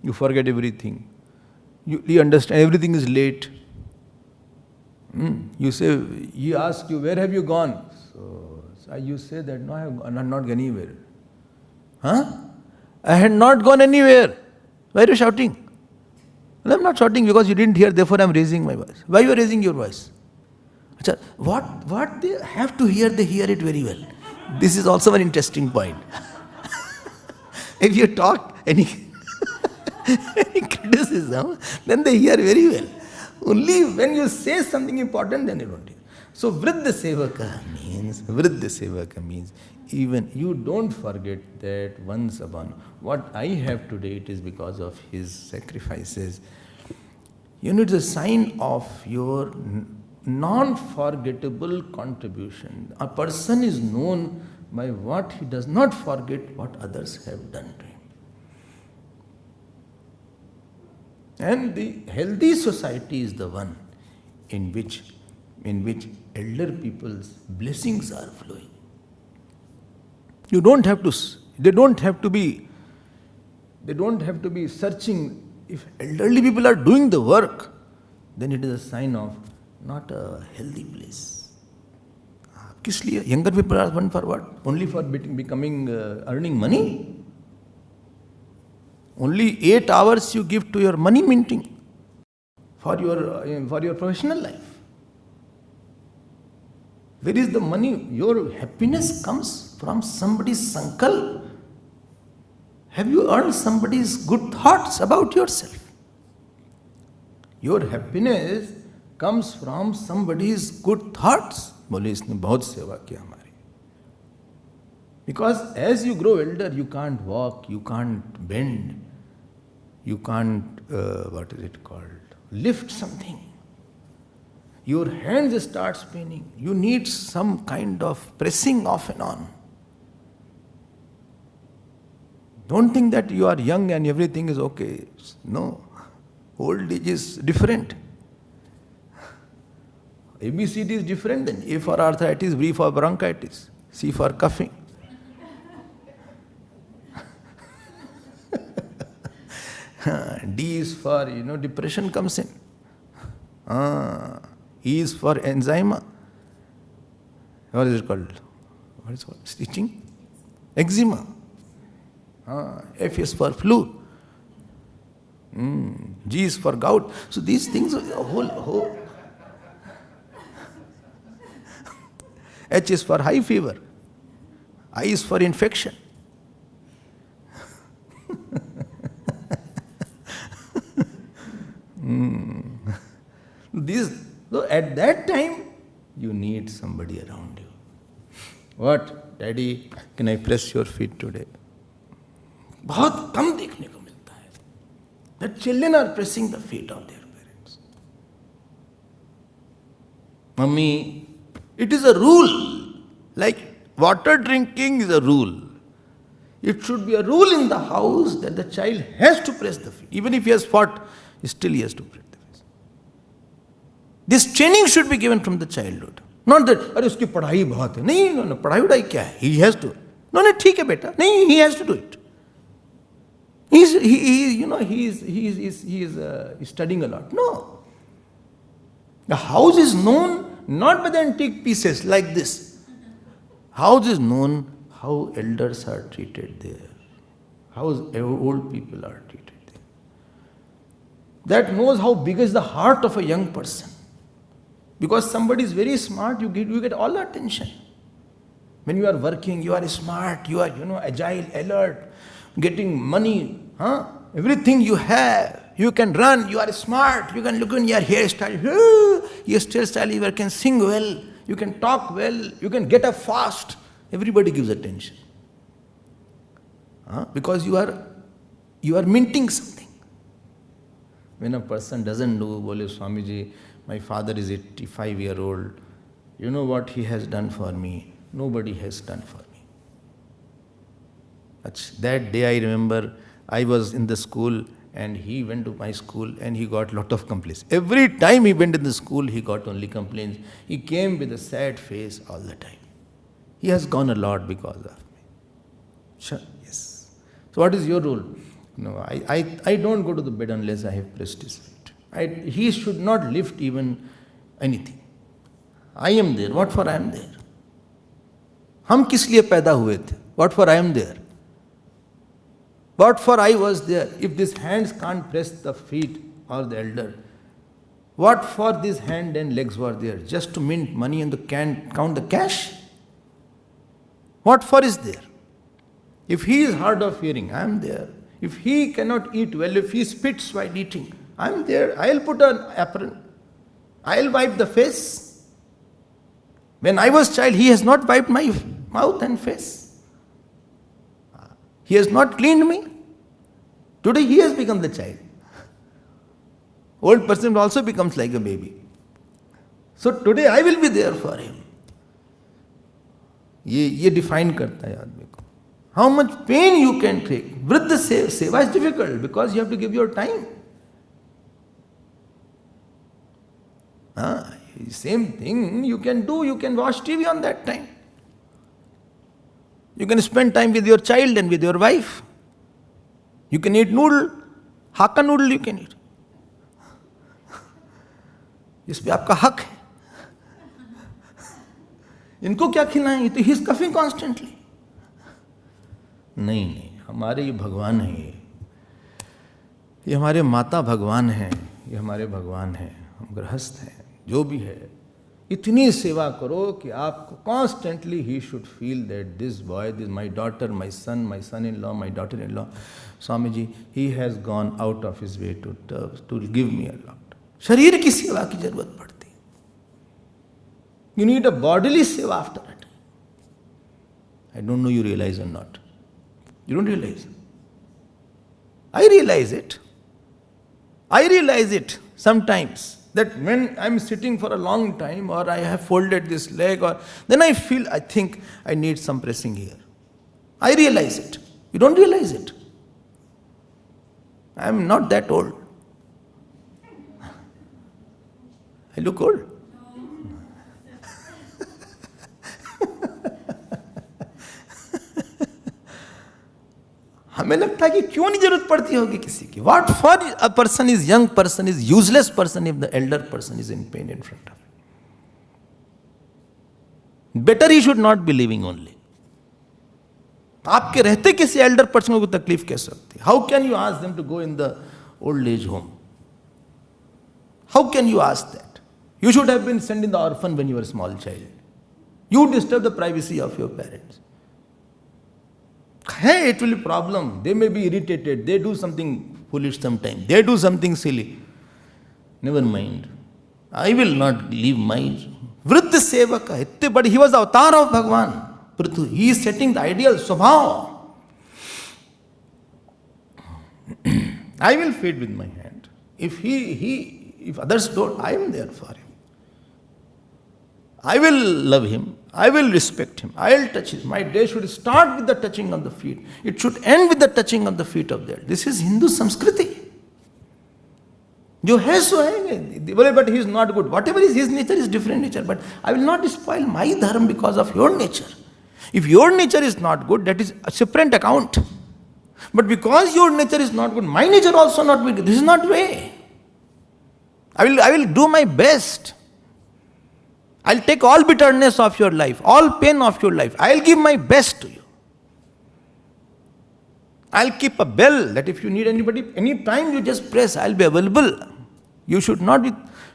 You forget everything. You understand everything is late. You say, he asks you, where have you gone? So you say that, no, I have not gone anywhere. Huh? I had not gone anywhere. Why are you shouting? Well, I'm not shouting because you didn't hear, therefore I'm raising my voice. Why you are raising your voice? What they have to hear, they hear it very well. This is also an interesting point. If you talk any criticism, then they hear very well. Only when you say something important, then they don't hear. So Vriddha Sevaka means even you don't forget that once upon what I have today, it is because of his sacrifices. It's a sign of your non-forgettable contribution. A person is known by what he does not forget what others have done to him. And the healthy society is the one in which elder people's blessings are flowing. They don't have to be searching. If elderly people are doing the work, then it is a sign of not a healthy place. Kis liye? Younger people are one for what? Only for earning money? Only 8 hours you give to your money minting for your professional life. Where is the money? Your happiness comes from somebody's sankalp. Have you earned somebody's good thoughts about yourself? Your happiness comes from somebody's good thoughts. बोले इसने बहुत सेवा किया हमारी. Because as you grow elder, you can't walk, you can't bend, you can't, lift something. Your hands start paining. You need some kind of pressing off and on. Don't think that you are young and everything is okay. No. Old age is different. ABCD is different than A for arthritis, B for bronchitis, C for coughing. D is for, depression comes in. E is for enzyma. What is it called? Stitching? Eczema. F is for flu. G is for gout. So these things are a whole. H is for high fever. I is for infection. So at that time, you need somebody around you. What? Daddy, can I press your feet today? बहुत कम देखने को मिलता है. That children are pressing the feet of their parents. Mummy, it is a rule. Like water drinking is a rule. It should be a rule in the house that the child has to press the feet. Even if he has fought, still he has to press the feet. This training should be given from the childhood. Not that, अरे उसकी पढ़ाई बहुत है. नहीं, पढ़ाई क्या है? He has to. No, ठीक है बेटा. नहीं, he has to do it. He is studying a lot. No. The house is known not by the antique pieces like this. House is known how elders are treated there. How old people are treated there. That knows how big is the heart of a young person. Because somebody is very smart, you get all the attention. When you are working, you are smart, you are agile, alert, getting money, everything you have, you can run, you are smart, you can look in your hairstyle, your hairstyle, you can sing well, you can talk well, you can get up fast. Everybody gives attention. Because you are minting something. When a person doesn't know, Bole Swamiji, my father is 85-year-old. You know what he has done for me? Nobody has done for me. That day I remember I was in the school and he went to my school and he got a lot of complaints. Every time he went in the school, he got only complaints. He came with a sad face all the time. He has gone a lot because of me. Sure, yes. So what is your role? No, I don't go to the bed unless I have pressed his feet. He should not lift even anything. I am there. What for I am there? हम किस लिए पैदा हुए थे? What for I am there? What for I was there? If these hands can't press the feet or the elder, what for this hand and legs were there? Just to mint money and count the cash? What for is there? If he is hard of hearing, I am there. If he cannot eat well, if he spits while eating, I am there. I'll put an apron. I'll wipe the face. When I was child, he has not wiped my mouth and face. He has not cleaned me. Today he has become the child. Old person also becomes like a baby. So today I will be there for him. ये define करता है आदमी को. How much pain you can take. Vriddha seva is difficult because you have to give your time. Same thing you can do. You can watch TV on that time. You can spend time with your child and with your wife. You can eat noodle. Hakka noodle you can eat. इस पे आपका हक है. इनको क्या खिलाएं? तो he is coughing constantly. नहीं, हमारे ये भगवान हैं. ये हमारे माता भगवान हैं. ये हमारे भगवान हैं. हम गृहस्थ हैं. जो भी है, इतनी सेवा करो कि आपको कॉन्स्टेंटली ही should feel that this boy, this my daughter, my son in law, my daughter in law, Swami ji, he has gone out of his way to give me a lot. शरीर की सेवा की जरूरत पड़ती. You need a bodily seva after it. I don't know you realize or not. You don't realize. I realize it sometimes. That when I'm sitting for a long time or I have folded this leg, or then I feel, I think I need some pressing here. I realize it. You don't realize it. I'm not that old. I look old. हमें लगता है कि क्यों नहीं जरूरत पड़ती होगी किसी की. What for a person is young person is useless person if the elder person is in pain in front of him. Better he should not be living only. आपके रहते किसी elder person को तकलीफ कैसे होती? How can you ask them to go in the old age home? How can you ask that? You should have been sent in the orphan when you were a small child. You disturb the privacy of your parents. Hey, it will be a problem. They may be irritated. They do something foolish sometimes. They do something silly. Never mind. I will not leave my Vriddha Sevaka. But he was the avatar of Bhagavan. He is setting the ideal Swabhav. I will feed with my hand. If others don't, I am there for him. I will love him. I will respect him. I will touch him. My day should start with the touching of the feet. It should end with the touching of the feet of the elder. This is Hindu Samskriti. जो है सो है. बोले but he is not good. Whatever is his nature is different nature. But I will not spoil my dharma because of your nature. If your nature is not good, that is a separate account. But because your nature is not good, my nature also not good. This is not way. I will do my best. I'll take all bitterness of your life, all pain of your life. I'll give my best to you. I'll keep a bell that if you need anybody, any time you just press, I'll be available. You should not be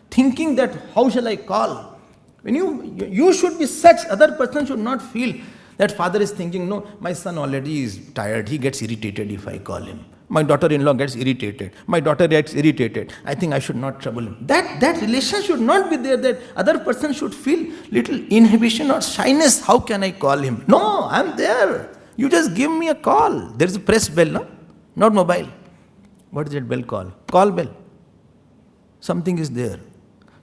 thinking that how shall I call. When you should be such, other person should not feel that father is thinking, no, my son already is tired, he gets irritated if I call him. My daughter-in-law gets irritated. My daughter gets irritated. I think I should not trouble him. That relation should not be there. That other person should feel little inhibition or shyness. How can I call him? No, I'm there. You just give me a call. There is a press bell, no? Not mobile. What is that bell called? Call bell. Something is there.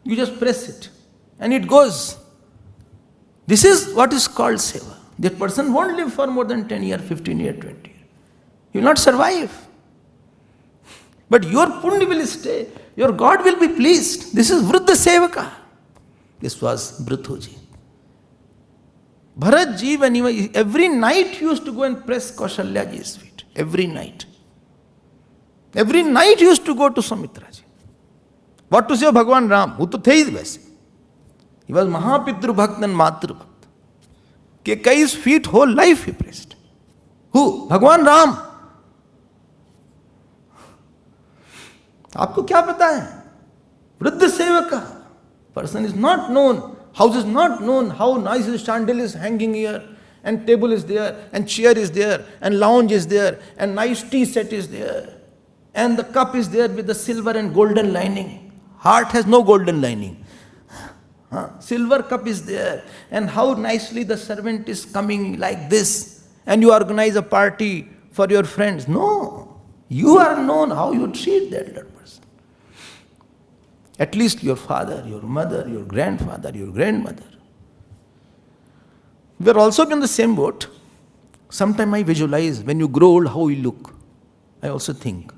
You just press it and it goes. This is what is called seva. That person won't live for more than 10 years, 15 years, 20 years. He will not survive. But your punya will stay. Your God will be pleased. This is Vriddha Sevaka. This was Bhrithuji. Bharatji, when he was, every night he used to go and press Kaushalyaji's feet. Every night. Every night he used to go to Sumitraji. What to say of Bhagavan Ram? Who to the hi waise. He was Mahapitru Bhakt and Matru Bhakt. Kekai's feet whole life he pressed. Who? Bhagavan Ram. आपको क्या पता है? वृद्ध सेवक person is not known, house is not known, how nice his chandelier is hanging here, and table is there, and chair is there, and lounge is there, and nice tea set is there, and the cup is there with the silver and golden lining. Heart has no golden lining. Silver cup is there, and how nicely the servant is coming like this, and you organize a party for your friends. No, you are known how you treat the elder person. At least your father, your mother, your grandfather, your grandmother. We are also in the same boat. Sometimes I visualize when you grow old how you look. I also think.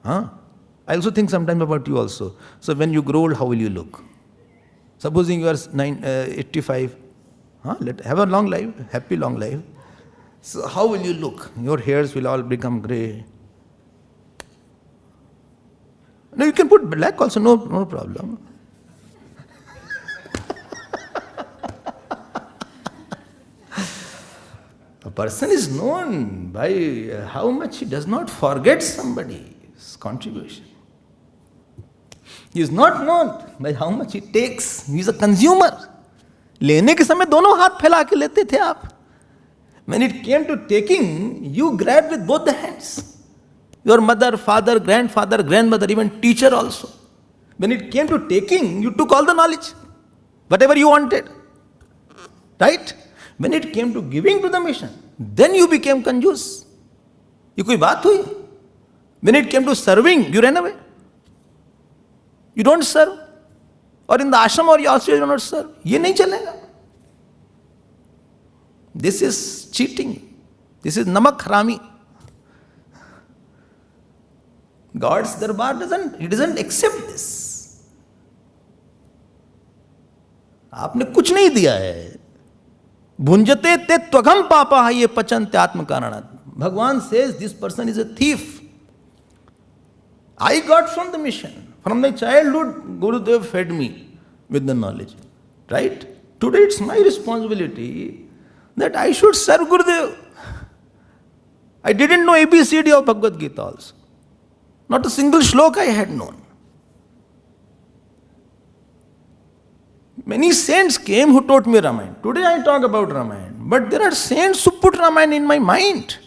I also think sometimes about you also. So when you grow old, how will you look? Supposing you are 85, have a long life, happy long life. So how will you look? Your hairs will all become grey. No, you can put black also, no problem. A person is known by how much he does not forget somebody's contribution. He is not known by how much he takes. He is a consumer. लेने के समय दोनों हाथ फैला के लेते थे आप. When it came to taking, you grabbed with both the hands. Your mother, father, grandfather, grandmother, even teacher also. When it came to taking, you took all the knowledge. Whatever you wanted. Right? When it came to giving to the mission, then you became कंजूस. ये कोई बात हुई? When it came to serving, you ran away. You don't serve. Or in the ashram or also you do not serve. ये नहीं चलेगा. This is cheating. This is namak harami. God's darbar doesn't accept this. आपने कुछ नहीं दिया है. भुंजते ते त्वघम पापा ये पचन्ते आत्म कारणात्. Bhagavan says this person is a thief. I got from the mission. From my childhood, Gurudev fed me with the knowledge. Right? Today it's my responsibility that I should serve Gurudev. I didn't know ABCD of Bhagavad Gita also. Not a single shloka I had known. Many saints came who taught me Ramayana. Today I talk about Ramayana. But there are saints who put Ramayana in my mind.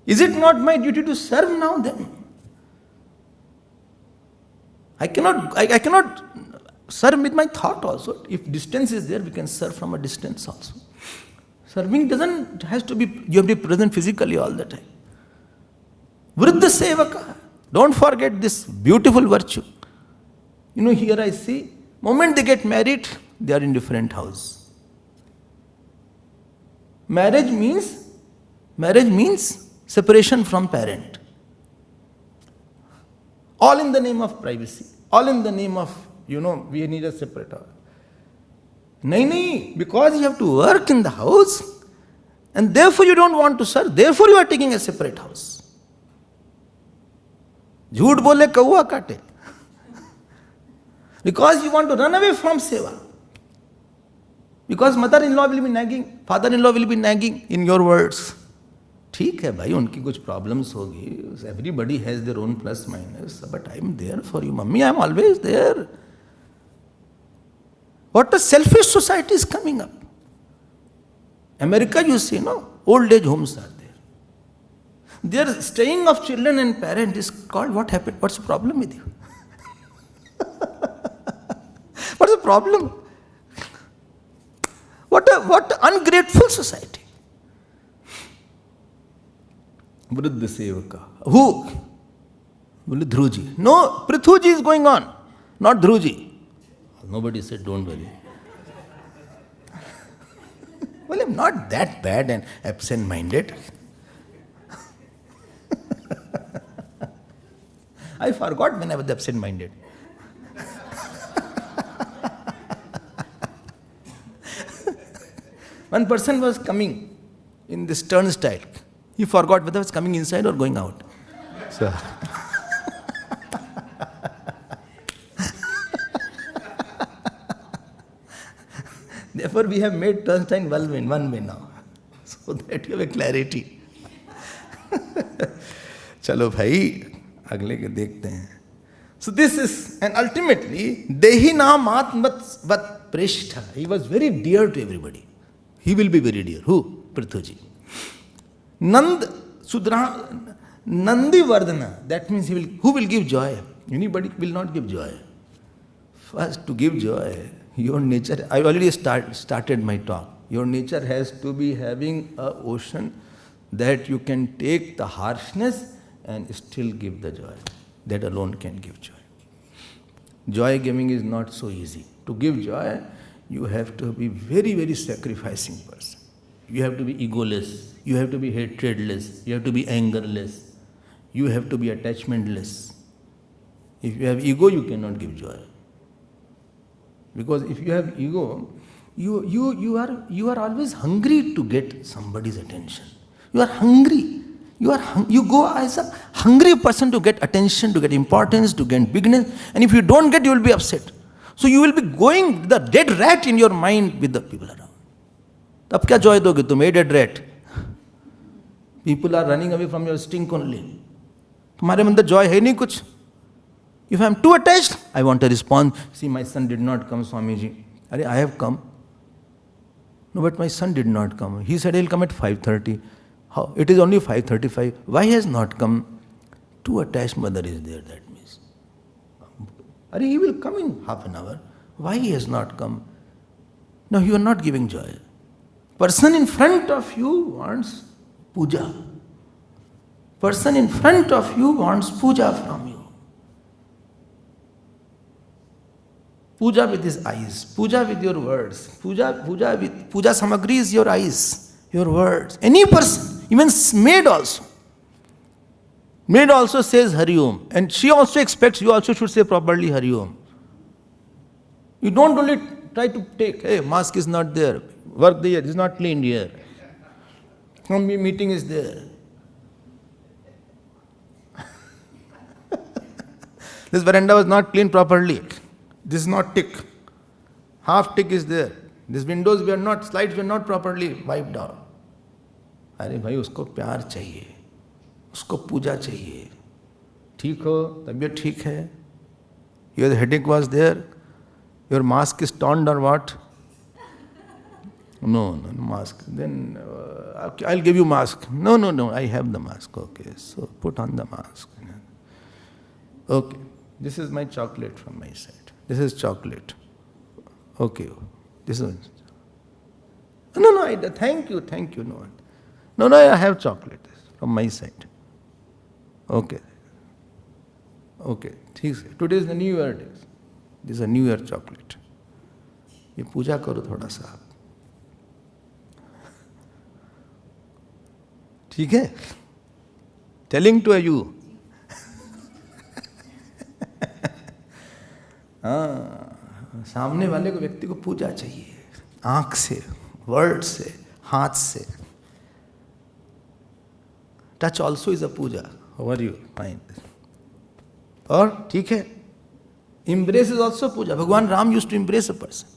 Is it not my duty to serve now then? I cannot serve with my thought also. If distance is there, we can serve from a distance also. Serving has to be, you have to be present physically all the time. Vriddha Sevaka. Don't forget this beautiful virtue. Here I see, moment they get married, they are in different house. Marriage means separation from parent. All in the name of privacy. All in the name of, we need a separate house. Nahi, because you have to work in the house, and therefore you don't want to serve, therefore you are taking a separate house. झूठ बोले कौआ काटे. Because you want to run away from seva. Because mother-in-law will be nagging, father-in-law will be nagging in your words. ठीक है भाई, उनकी कुछ problems होगी. Everybody has their own plus minus. But I am there for you, mummy. I am always there. What a selfish society is coming up. America, you see, Old age homes are there. Their staying of children and parents is called what happened? What's the problem with you? What's the problem? What ungrateful society. Vriddha Sevaka. Who? Dhruji. No, Prithuji is going on, not Dhruji. Nobody said, don't worry. Well, I'm not that bad and absent-minded. I forgot when I was absent-minded. One person was coming in this turnstile. He forgot whether he was coming inside or going out. So, therefore, we have made turnstile one way now, so that you have a clarity. Chalo bhai, agle ke dekhte hain. So this is, and ultimately, Dehi naam atmat vat preshtha. He was very dear to everybody. He will be very dear. Who? Prithuji. Nandi Vardhana. That means who will give joy? Anybody will not give joy. First, to give joy, your nature, I already started my talk. Your nature has to be having an ocean that you can take the harshness and still give the joy. That alone can give joy. Joy giving is not so easy. To give joy, you have to be very, very sacrificing person. You have to be egoless. You have to be hatredless. You have to be angerless. You have to be attachmentless. If you have ego, you cannot give joy. Because if you have ego, you are always hungry to get somebody's attention. You are hungry. You go as a hungry person to get attention, to get importance, to get bigness. And if you don't get, you will be upset. So you will be going the dead rat in your mind with the people around. तब क्या joy दोगे तुम? A dead rat. People are running away from your stink only. तुम्हारे अंदर joy है नहीं कुछ. If I am too attached, I want a response. See, my son did not come, Swamiji. Arey, I have come. No, but my son did not come. He said he'll come at 5:30. How? It is only 5:35. Why he has not come? Too attached mother is there, that means. Arey, he will come in half an hour. Why he has not come? No, you are not giving joy. Person in front of you wants puja. Person in front of you wants puja from you. Puja with his eyes, puja with your words, puja samagri is your eyes, your words. Any person, even maid also. Maid also says Hari Om, and she also expects you also should say properly Hari Om. You don't only try to take, hey, mask is not there, work there, it is not cleaned here. Some meeting is there. This veranda was not cleaned properly. This is not tick. Half tick is there. These windows were not, slides were not properly wiped out. अरे भाई उसको प्यार चाहिए, उसको पूजा चाहिए. ठीक हो, तबीयत ठीक है. Your headache was there. Your mask is torn or what? No, mask. Then I'll give you mask. No, I have the mask. Okay, so put on the mask. Okay, this is my chocolate from my side. This is chocolate. Okay, this is. No, thank you. No, I have chocolate from my side. Okay. Today is the New Year day. This is a New Year chocolate. ये पूजा करो थोड़ा सा आप. ठीक है? Telling to you. सामने वाले को व्यक्ति को पूजा चाहिए, आंख से, वर्ड से, हाथ से. Touch also is a Pooja. How are you? Fine. और ठीक है, embrace is also puja. Bhagwan Ram used to embrace a person.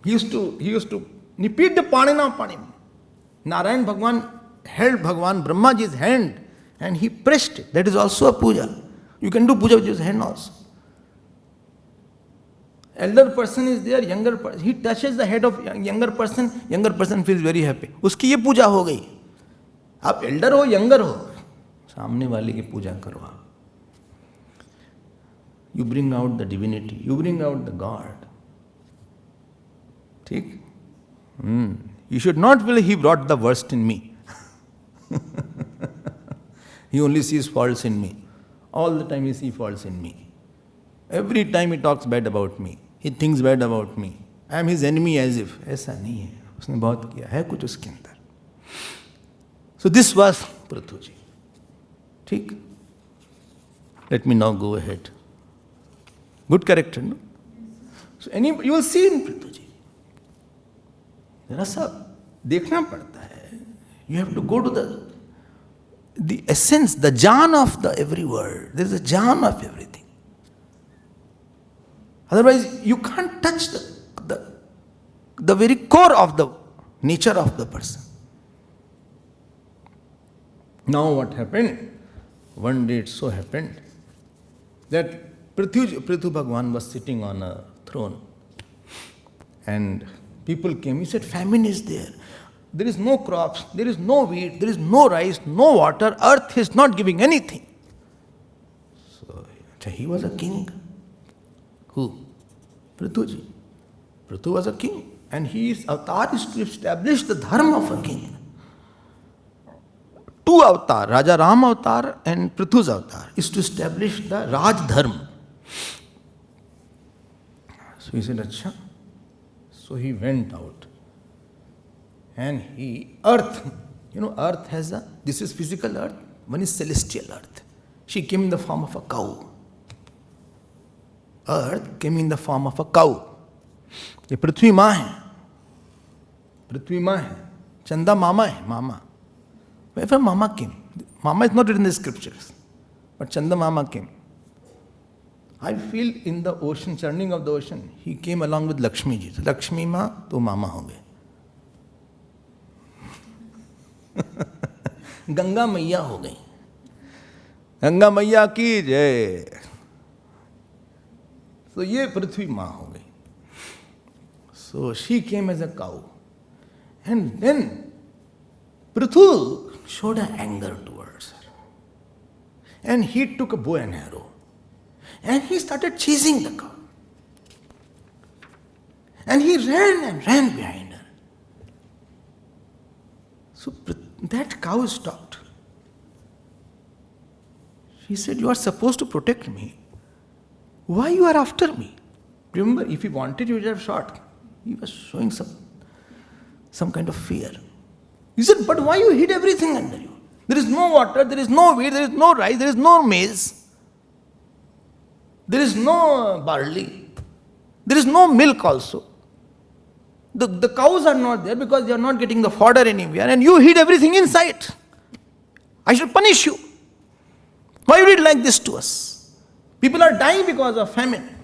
He used to nipid panina panim. Narayan Bhagwan held Bhagwan Brahmaji's hand and he pressed it. That is also a puja. You can do puja with his hand also. Elder person is there, younger person, he touches the head of younger person feels very happy. उसकी ये पूजा हो गई. आप elder हो, younger हो, सामने वाले की पूजा करो आप. You bring out the divinity, you bring out the God. ठीक? You should not feel he brought the worst in me. He only sees faults in me. All the time he sees faults in me. Every time he talks bad about me. He thinks bad about me. I am his enemy as if. ऐसा नहीं है. उसने बहुत किया है कुछ उसके अंदर. So this was Prithu ji. ठीक? Let me now go ahead. Good character, no? So you will see in Prithu ji. जरा सा देखना पड़ता है. You have to go to the essence, the jaan of the every word. There is a jaan of everything. Otherwise, you can't touch the very core of the nature of the person. Now what happened? One day it so happened that Prithu Bhagwan was sitting on a throne. And people came. He said, famine is there. There is no crops, there is no wheat, there is no rice, no water. Earth is not giving anything. So he was a king. Who? Prithuji. Prithu was a king. And his avatar is to establish the dharma of a king. Two avatar, Raja Ram avatar and Prithu's avatar, is to establish the Raj Dharma. So he said, Acha. So he went out. And earth, earth has this is physical earth, one is celestial earth. She came in the form of a cow. Earth came in the form of a cow. ये पृथ्वी माँ है. पृथ्वी माँ है. चंदा मामा है, mama. Wherever mama came. Mama is not written in the scriptures. But Chanda mama came. I feel in the ocean, churning of the ocean, he came along with Lakshmi ji. Lakshmi माँ तो मामा हो गए. गंगा मैया हो गई. गंगा मैया की जय. So ये पृथ्वी माँ हो गई. So she came as a cow. And then Prithu showed an anger towards her. And he took a bow and arrow. And he started chasing the cow. And he ran and ran behind her. So that cow stopped. She said, you are supposed to protect me. Why you are after me? Remember, if he wanted, he would have shot. He was showing some kind of fear. He said, but why you hid everything under you? There is no water, there is no wheat, there is no rice, there is no maize. There is no barley. There is no milk also. The cows are not there because they are not getting the fodder anywhere, and you hid everything inside. I should punish you. Why you did like this to us? People are dying because of famine.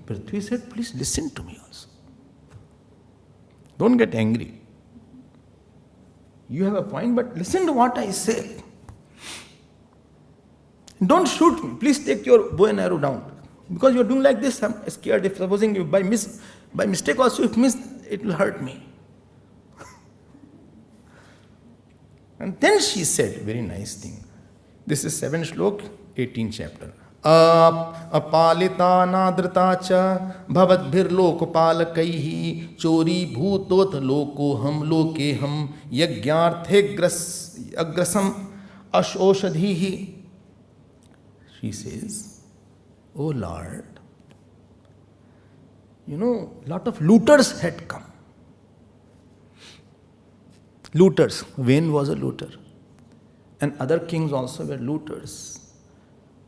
Prithvi said, please listen to me also. Don't get angry. You have a point, but listen to what I say. Don't shoot me. Please take your bow and arrow down. Because you are doing like this, I am scared. If supposing you by mistake also, if miss, it will hurt me. And then she said, very nice thing. This is 7th shlok, 18th chapter. Apalita nadrita cha bhavadbhir lokopalakaihi chori bhutot lokoham lokeham yagyarthe agrasam ashoshadhihi. She says, oh Lord, lot of looters had come. Looters. Vain was a looter. And other kings also were looters.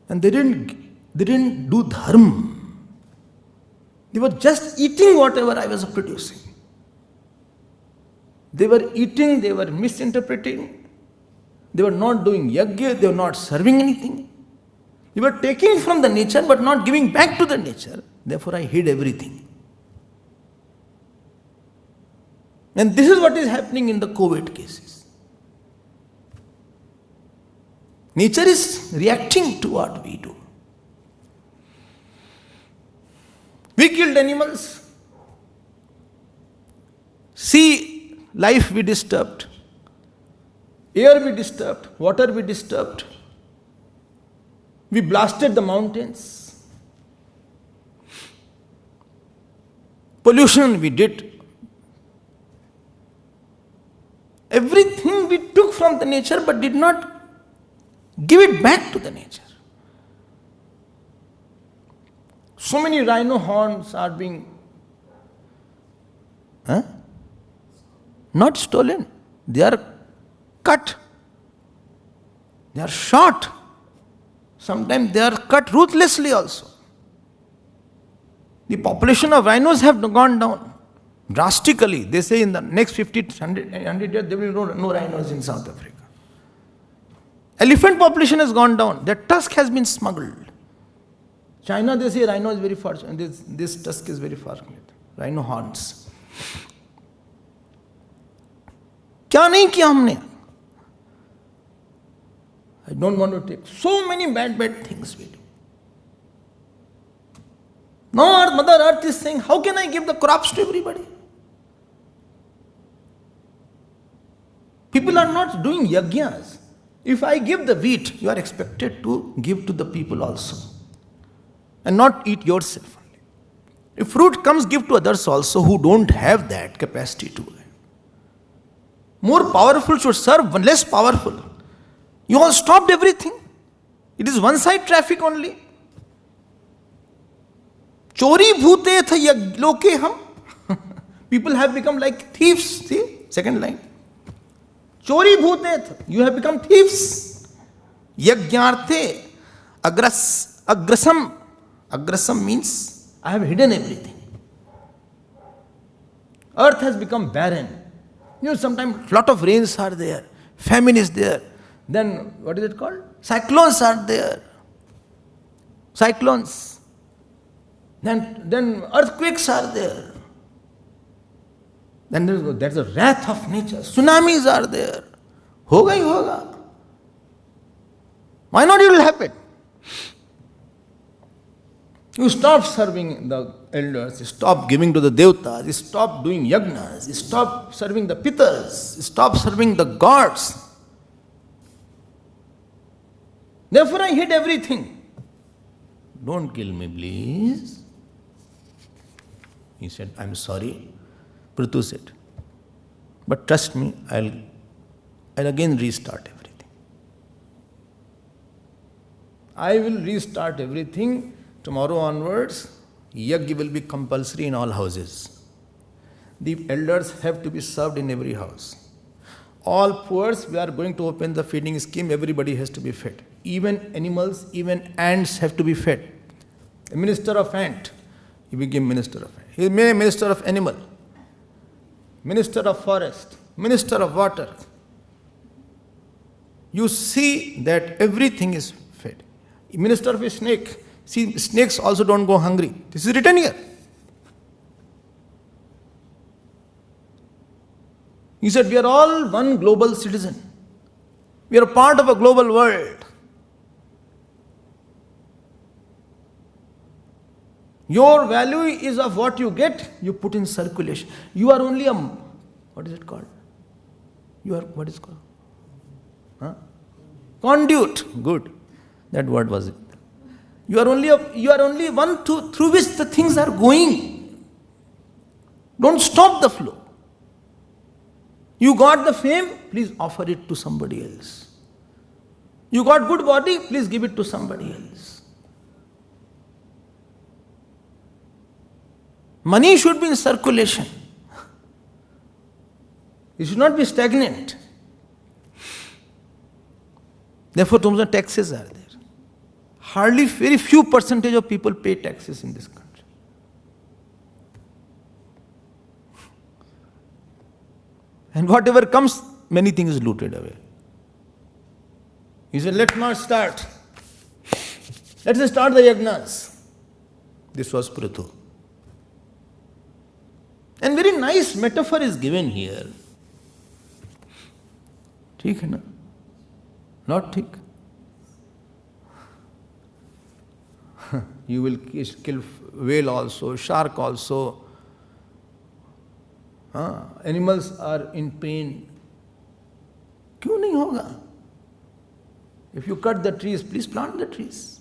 And they didn't do dharma. They were just eating whatever I was producing. They were eating, they were misinterpreting. They were not doing yajna, they were not serving anything. They were taking from the nature but not giving back to the nature. Therefore I hid everything. And this is what is happening in the COVID cases. Nature is reacting to what we do. We killed animals. Sea life we disturbed. Air we disturbed. Water we disturbed. We blasted the mountains. Pollution we did. Everything we took from the nature but did not give it back to the nature. So many rhino horns are being not stolen. They are cut. They are shot. Sometimes they are cut ruthlessly also. The population of rhinos have gone down drastically. They say in the next 50 to 100 years there will be no rhinos in South Africa. Elephant population has gone down. Their tusk has been smuggled. China, they say rhino is very far, and this tusk is very far. Rhino horns. क्या नहीं किया हमने? I don't want to take so many bad things we do. Now Mother Earth is saying, how can I give the crops to everybody? People are not doing yajnas. If I give the wheat, you are expected to give to the people also. And not eat yourself only. If fruit comes, give to others also who don't have that capacity to. More powerful should serve less powerful. You all stopped everything. It is one-side traffic only. Chori bhute tha loke ham. People have become like thieves. See, second line. Chori bhute tha. You have become thieves. Yajñarthe agrasam. Agrasam means I have hidden everything. Earth has become barren. You know, sometimes lot of rains are there. Famine is there. Then, what is it called? Cyclones are there. Cyclones. Then earthquakes are there. Then there's the wrath of nature. Tsunamis are there. Hoga hi hoga. Why not it will happen? You stop serving the elders, you stop giving to the devatas, you stop doing yagnas, you stop serving the pitas, you stop serving the gods. Therefore I hate everything. Don't kill me, please. He said, I'm sorry. Prithu said, but trust me, I'll again restart everything. I will restart everything. Tomorrow onwards, yajna will be compulsory in all houses. The elders have to be served in every house. All poor, we are going to open the feeding scheme, everybody has to be fed. Even animals, even ants have to be fed. A minister of ant, he became minister of ant. He made a minister of animal, minister of forest, minister of water. You see that everything is fed. Minister of a snake. See, snakes also don't go hungry. This is written here. He said, we are all one global citizen. We are a part of a global world. Your value is of what you get, you put in circulation. You are only a, what is it called? You are, what is it called? Huh? Conduit. Good. That word was it. You are only one through which the things are going. Don't stop the flow. You got the fame, please offer it to somebody else. You got good body, please give it to somebody else. Money should be in circulation. It should not be stagnant. Therefore, taxes are there. Hardly very few percentage of people pay taxes in this country. And whatever comes, many things is looted away. He said, let's not start. Let's start the yagnas. This was Prithu. And very nice metaphor is given here. ठीक है ना? Not ठीक. You will kill whale also, shark also. Animals are in pain. क्यों नहीं होगा? If you cut the trees, please plant the trees.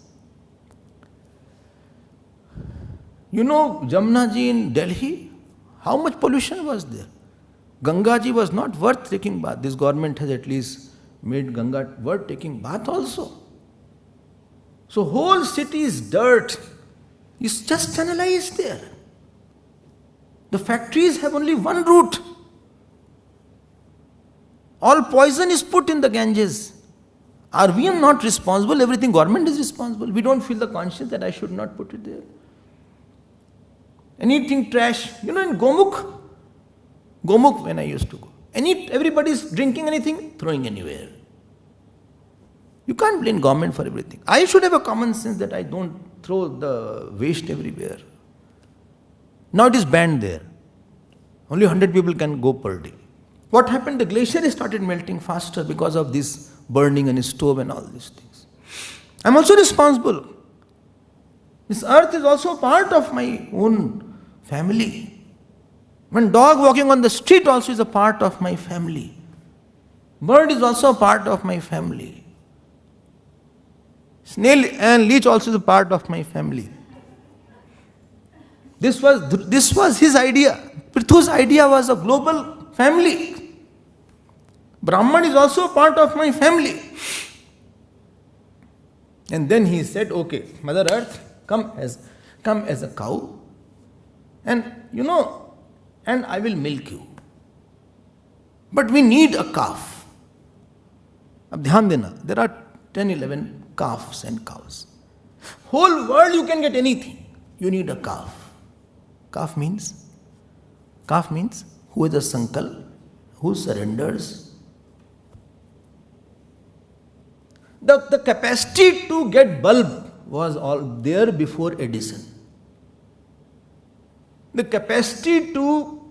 You know Jamuna ji in Delhi, how much pollution was there? Ganga ji was not worth taking bath. This government has at least made Ganga worth taking bath also. So whole city is dirt. It's just channelized there. The factories have only one route. All poison is put in the Ganges. Are we not responsible? Everything government is responsible. We don't feel the conscience that I should not put it there. Anything trash. You know in Gomukh when I used to go, everybody is drinking anything, throwing anywhere. You can't blame government for everything. I should have a common sense that I don't throw the waste everywhere. Now it is banned there. Only 100 people can go per day. What happened? The glacier started melting faster because of this burning and stove and all these things. I'm also responsible. This earth is also part of my own family. When dog walking on the street also is a part of my family. Bird is also a part of my family. Snail and leech also is a part of my family. This was his idea. Prithu's idea was a global family. Brahman is also a part of my family. And then he said, okay, Mother Earth, come as a cow, and and I will milk you. But we need a calf. Ab dhyan dena, there are 10, 11 calves and cows. Whole world you can get anything. You need a calf. Calf means who is a sankal, who surrenders. The capacity to get bulb was all there before Edison. The capacity to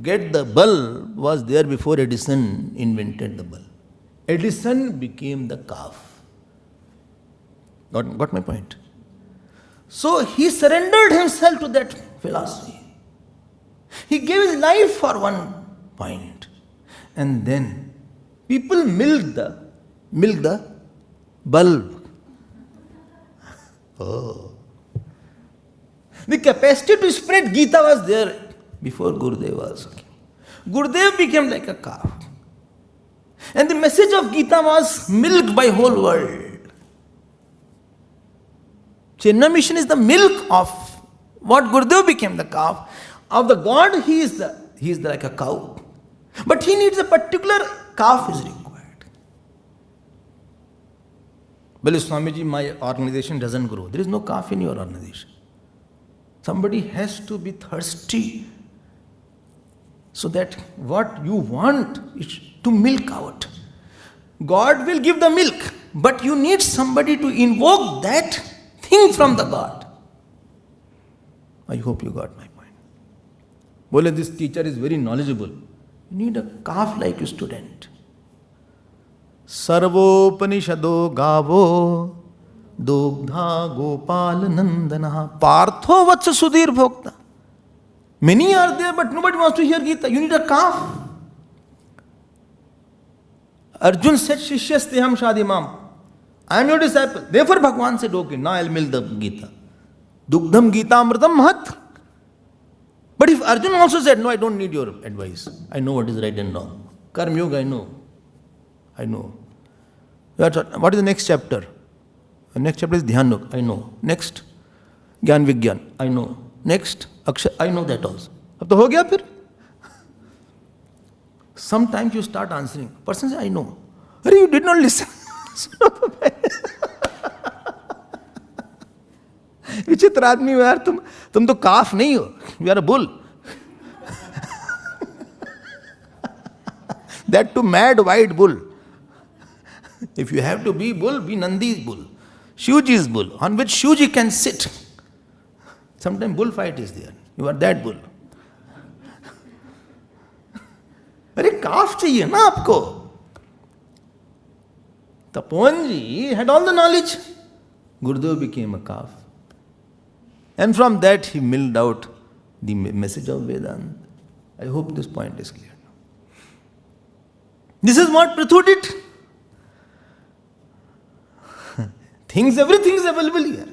get the bulb was there before Edison invented the bulb. Edison became the calf. Got my point? So he surrendered himself to that philosophy. He gave his life for one point. And then people milked the bulb. Oh. The capacity to spread Gita was there before Gurudev also came. Gurudev became like a calf. And the message of Gita was milked by whole world. Chinmaya mission is the milk of what Gurudev became the calf. Of the God, he is like a cow. But he needs a particular calf is required. Well, Swamiji, my organization doesn't grow. There is no calf in your organization. Somebody has to be thirsty so that what you want is to milk out. God will give the milk, but you need somebody to invoke that thing from the God. I hope you got my point. Bole, this teacher is very knowledgeable. You need a calf-like student. Sarvopanishado gavo Dogdha Gopal Nandana Partho Vatsa Sudhir Bhokta. Many are there, but nobody wants to hear Gita. You need a calf. Arjun said, Shishyasteham Shadimam. I am your disciple. Therefore Bhagavan said, okay, now I will milk the Gita. Dugdham Gita Amritam Mahat. But if Arjun also said, no, I don't need your advice. I know what is right and wrong. Karma Yoga, I know. What is the next chapter? The next chapter is Dhyan Yoga. I know. Next, Gyan Vigyan. I know. Next, Akshay. I know that also. Ab to ho gaya phir? Sometimes you start answering. Person says, I know. Arey, you did not listen. विचित्र आदमी हो यार तुम तो काफ नहीं हो. You are a bull. That too mad white bull. If you have to be bull, be Nandi's bull. Shivji's bull, on which Shivji can sit. Sometimes bullfight is there. You are that bull. अरे काफ चाहिए ना आपको. Taponji had all the knowledge. Gurudev became a calf. And from that he milled out the message of Vedanta. I hope this point is clear. This is what Prithu did. Everything is available here.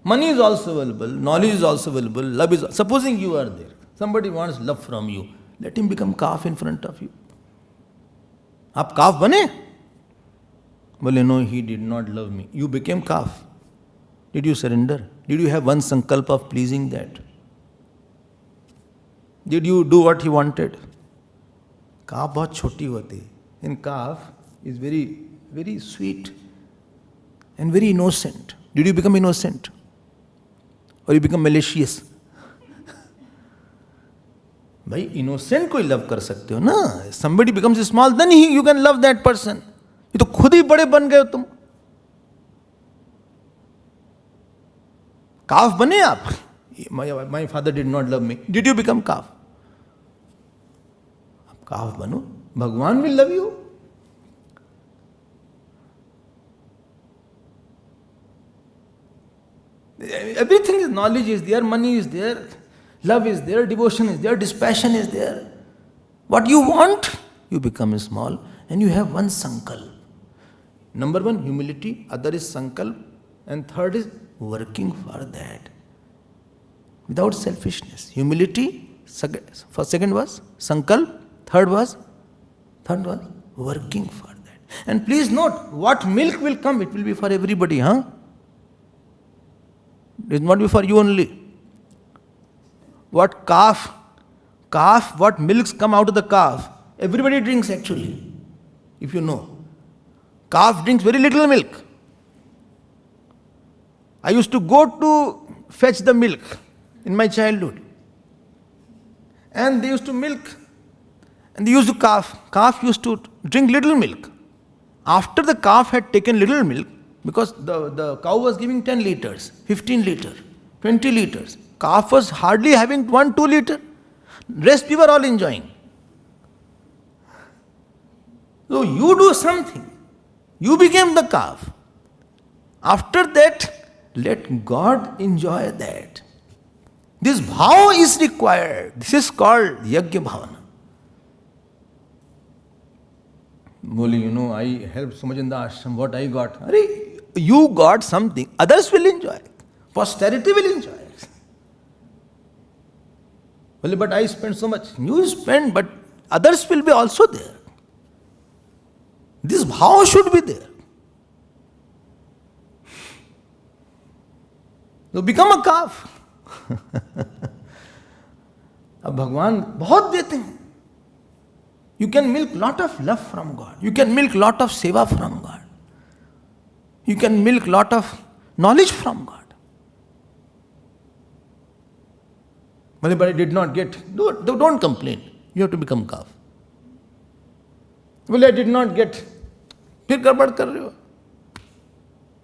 Money is also available, knowledge is also available, love is. Supposing you are there, somebody wants love from you, let him become calf in front of you. आप calf बने? Well, no, he did not love me. You became calf. Did you surrender? Did you have one sankalp of pleasing that? Did you do what he wanted? Calf बहुत छोटी होती है. And calf is very, very sweet and very innocent. Did you become innocent? Or you become malicious? भाई innocent कोई love कर सकते हो ना. Somebody becomes small, then you can love that person. ये तो खुद ही बड़े बन गए हो तुम. Calf बने आप. My father did not love me. Did you become calf? आप calf बनो. Bhagwan will love you. Everything is, knowledge is there, money is there, love is there, devotion is there, dispassion is there. What you want, you become small and you have one sankalp. Number one, humility, other is sankalp, and third is working for that. Without selfishness. Humility, first, second was sankalp, third was working for that. And please note, what milk will come, it will be for everybody, huh? It will not be for you only. What calf, what milks come out of the calf, everybody drinks actually, if you know. Calf drinks very little milk. I used to go to fetch the milk in my childhood. And they used to milk. And they used to calf. Calf used to drink little milk. After the calf had taken little milk, because the cow was giving 10 liters, 15 liters, 20 liters. Calf was hardly having 1-2 liters. Rest we were all enjoying. So you do something. You became the calf. After that, let God enjoy that. This bhav is required. This is called yajna bhavana. Boli, I helped so much in the ashram. What I got? You got something. Others will enjoy it. Posterity will enjoy it. Well, but I spent so much. You spend, but others will be also there. This bhav should be there. So become a calf. अब भगवान बहुत देते हैं. You can milk lot of love from God. You can milk lot of seva from God. You can milk lot of knowledge from God. But I did not get. Don't complain. You have to become calf. Well, I did not get. फिर गड़बड़ कर रहे हो.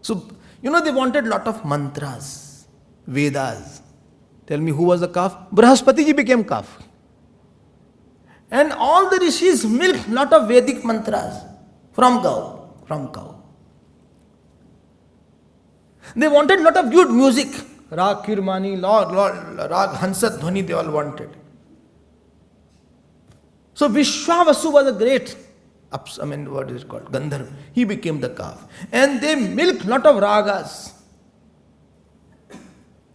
So, they wanted lot of mantras, Vedas. Tell me who was the calf? Brahaspati ji became calf. And all the rishis milked lot of Vedic mantras from cow. They wanted lot of good music. Rag Kirmani, Rag Hansat Dhwani, they all wanted. So Vishwavasu was a great, what is it called? Gandharva. He became the calf. And they milked lot of ragas.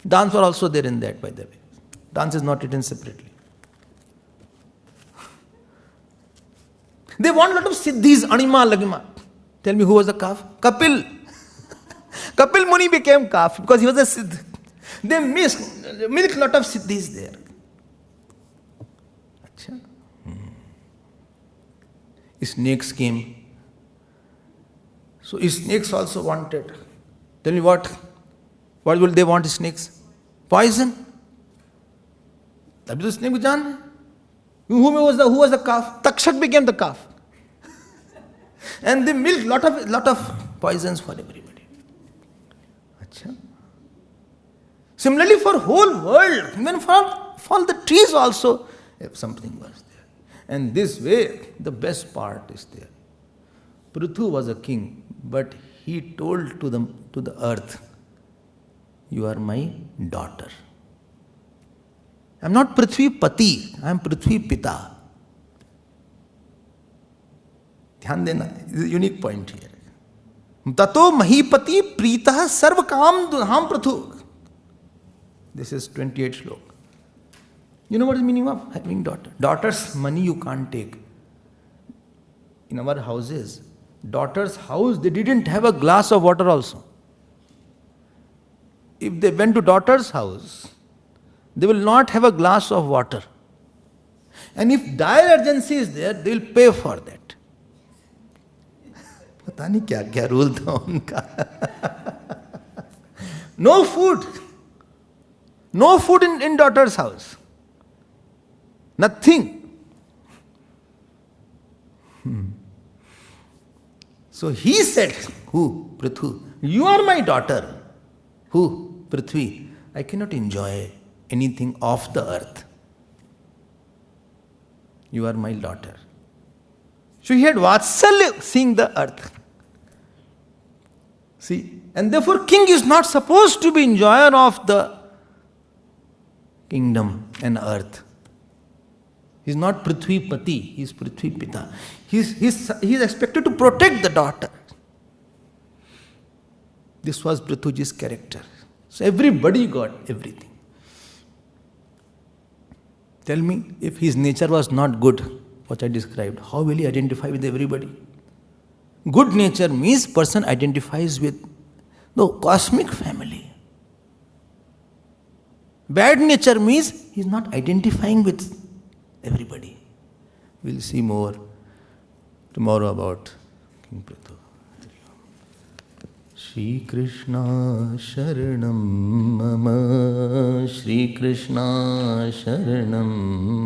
Dance were also there in that, by the way. Dance is not written separately. They want a lot of siddhis, anima, lagima. Tell me who was the calf? Kapil. Kapil Muni became calf because he was a siddh. They milk a lot of siddhis there. Achha. Snakes came. So snakes also wanted. Tell me what will they want, snakes? Poison. That was the snake Jan. Who was the calf? Takshak became the calf. And they milked lot of poisons for everybody. Achha. Similarly for whole world, even for the trees also, if something was there. And this way, the best part is there. Prithu was a king, but he told to the earth, You are my daughter. I am not Prithvi Pati, I am Prithvi Pita. ध्यान देना, this is a unique point here. Tato mahipati preetah sarva kam dunham prathu. This is 28 slok. You know what is the meaning of having daughter? Daughter's money you can't take. In our houses, daughter's house, they didn't have a glass of water also. If they went to daughter's house, they will not have a glass of water. And if dire urgency is there, they will pay for that. पता नहीं क्या क्या rule था उनका. No food. No food in daughter's house. Nothing. So he said, who? Prithu. You are my daughter. Who? Prithvi. I cannot enjoy anything off the earth. You are my daughter. So he had Vatsalya seeing the earth. See, and therefore king is not supposed to be enjoyer of the kingdom and earth. He is not Prithvi Pati, he is Prithvi Pita. He is expected to protect the daughter. This was Prithuji's character. So everybody got everything. Tell me, if his nature was not good, what I described, how will he identify with everybody? Good nature means person identifies with the cosmic family. Bad nature means he is not identifying with everybody. We will see more tomorrow about King Prithu. Shri Krishna Sharanam Mama, Shri Krishna Sharanam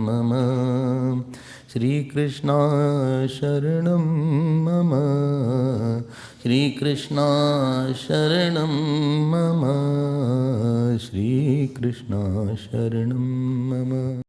Mama, Shri Krishna Sharanam Mama, Shri Krishna Sharanam Mama, Shri Krishna Sharanam Mama.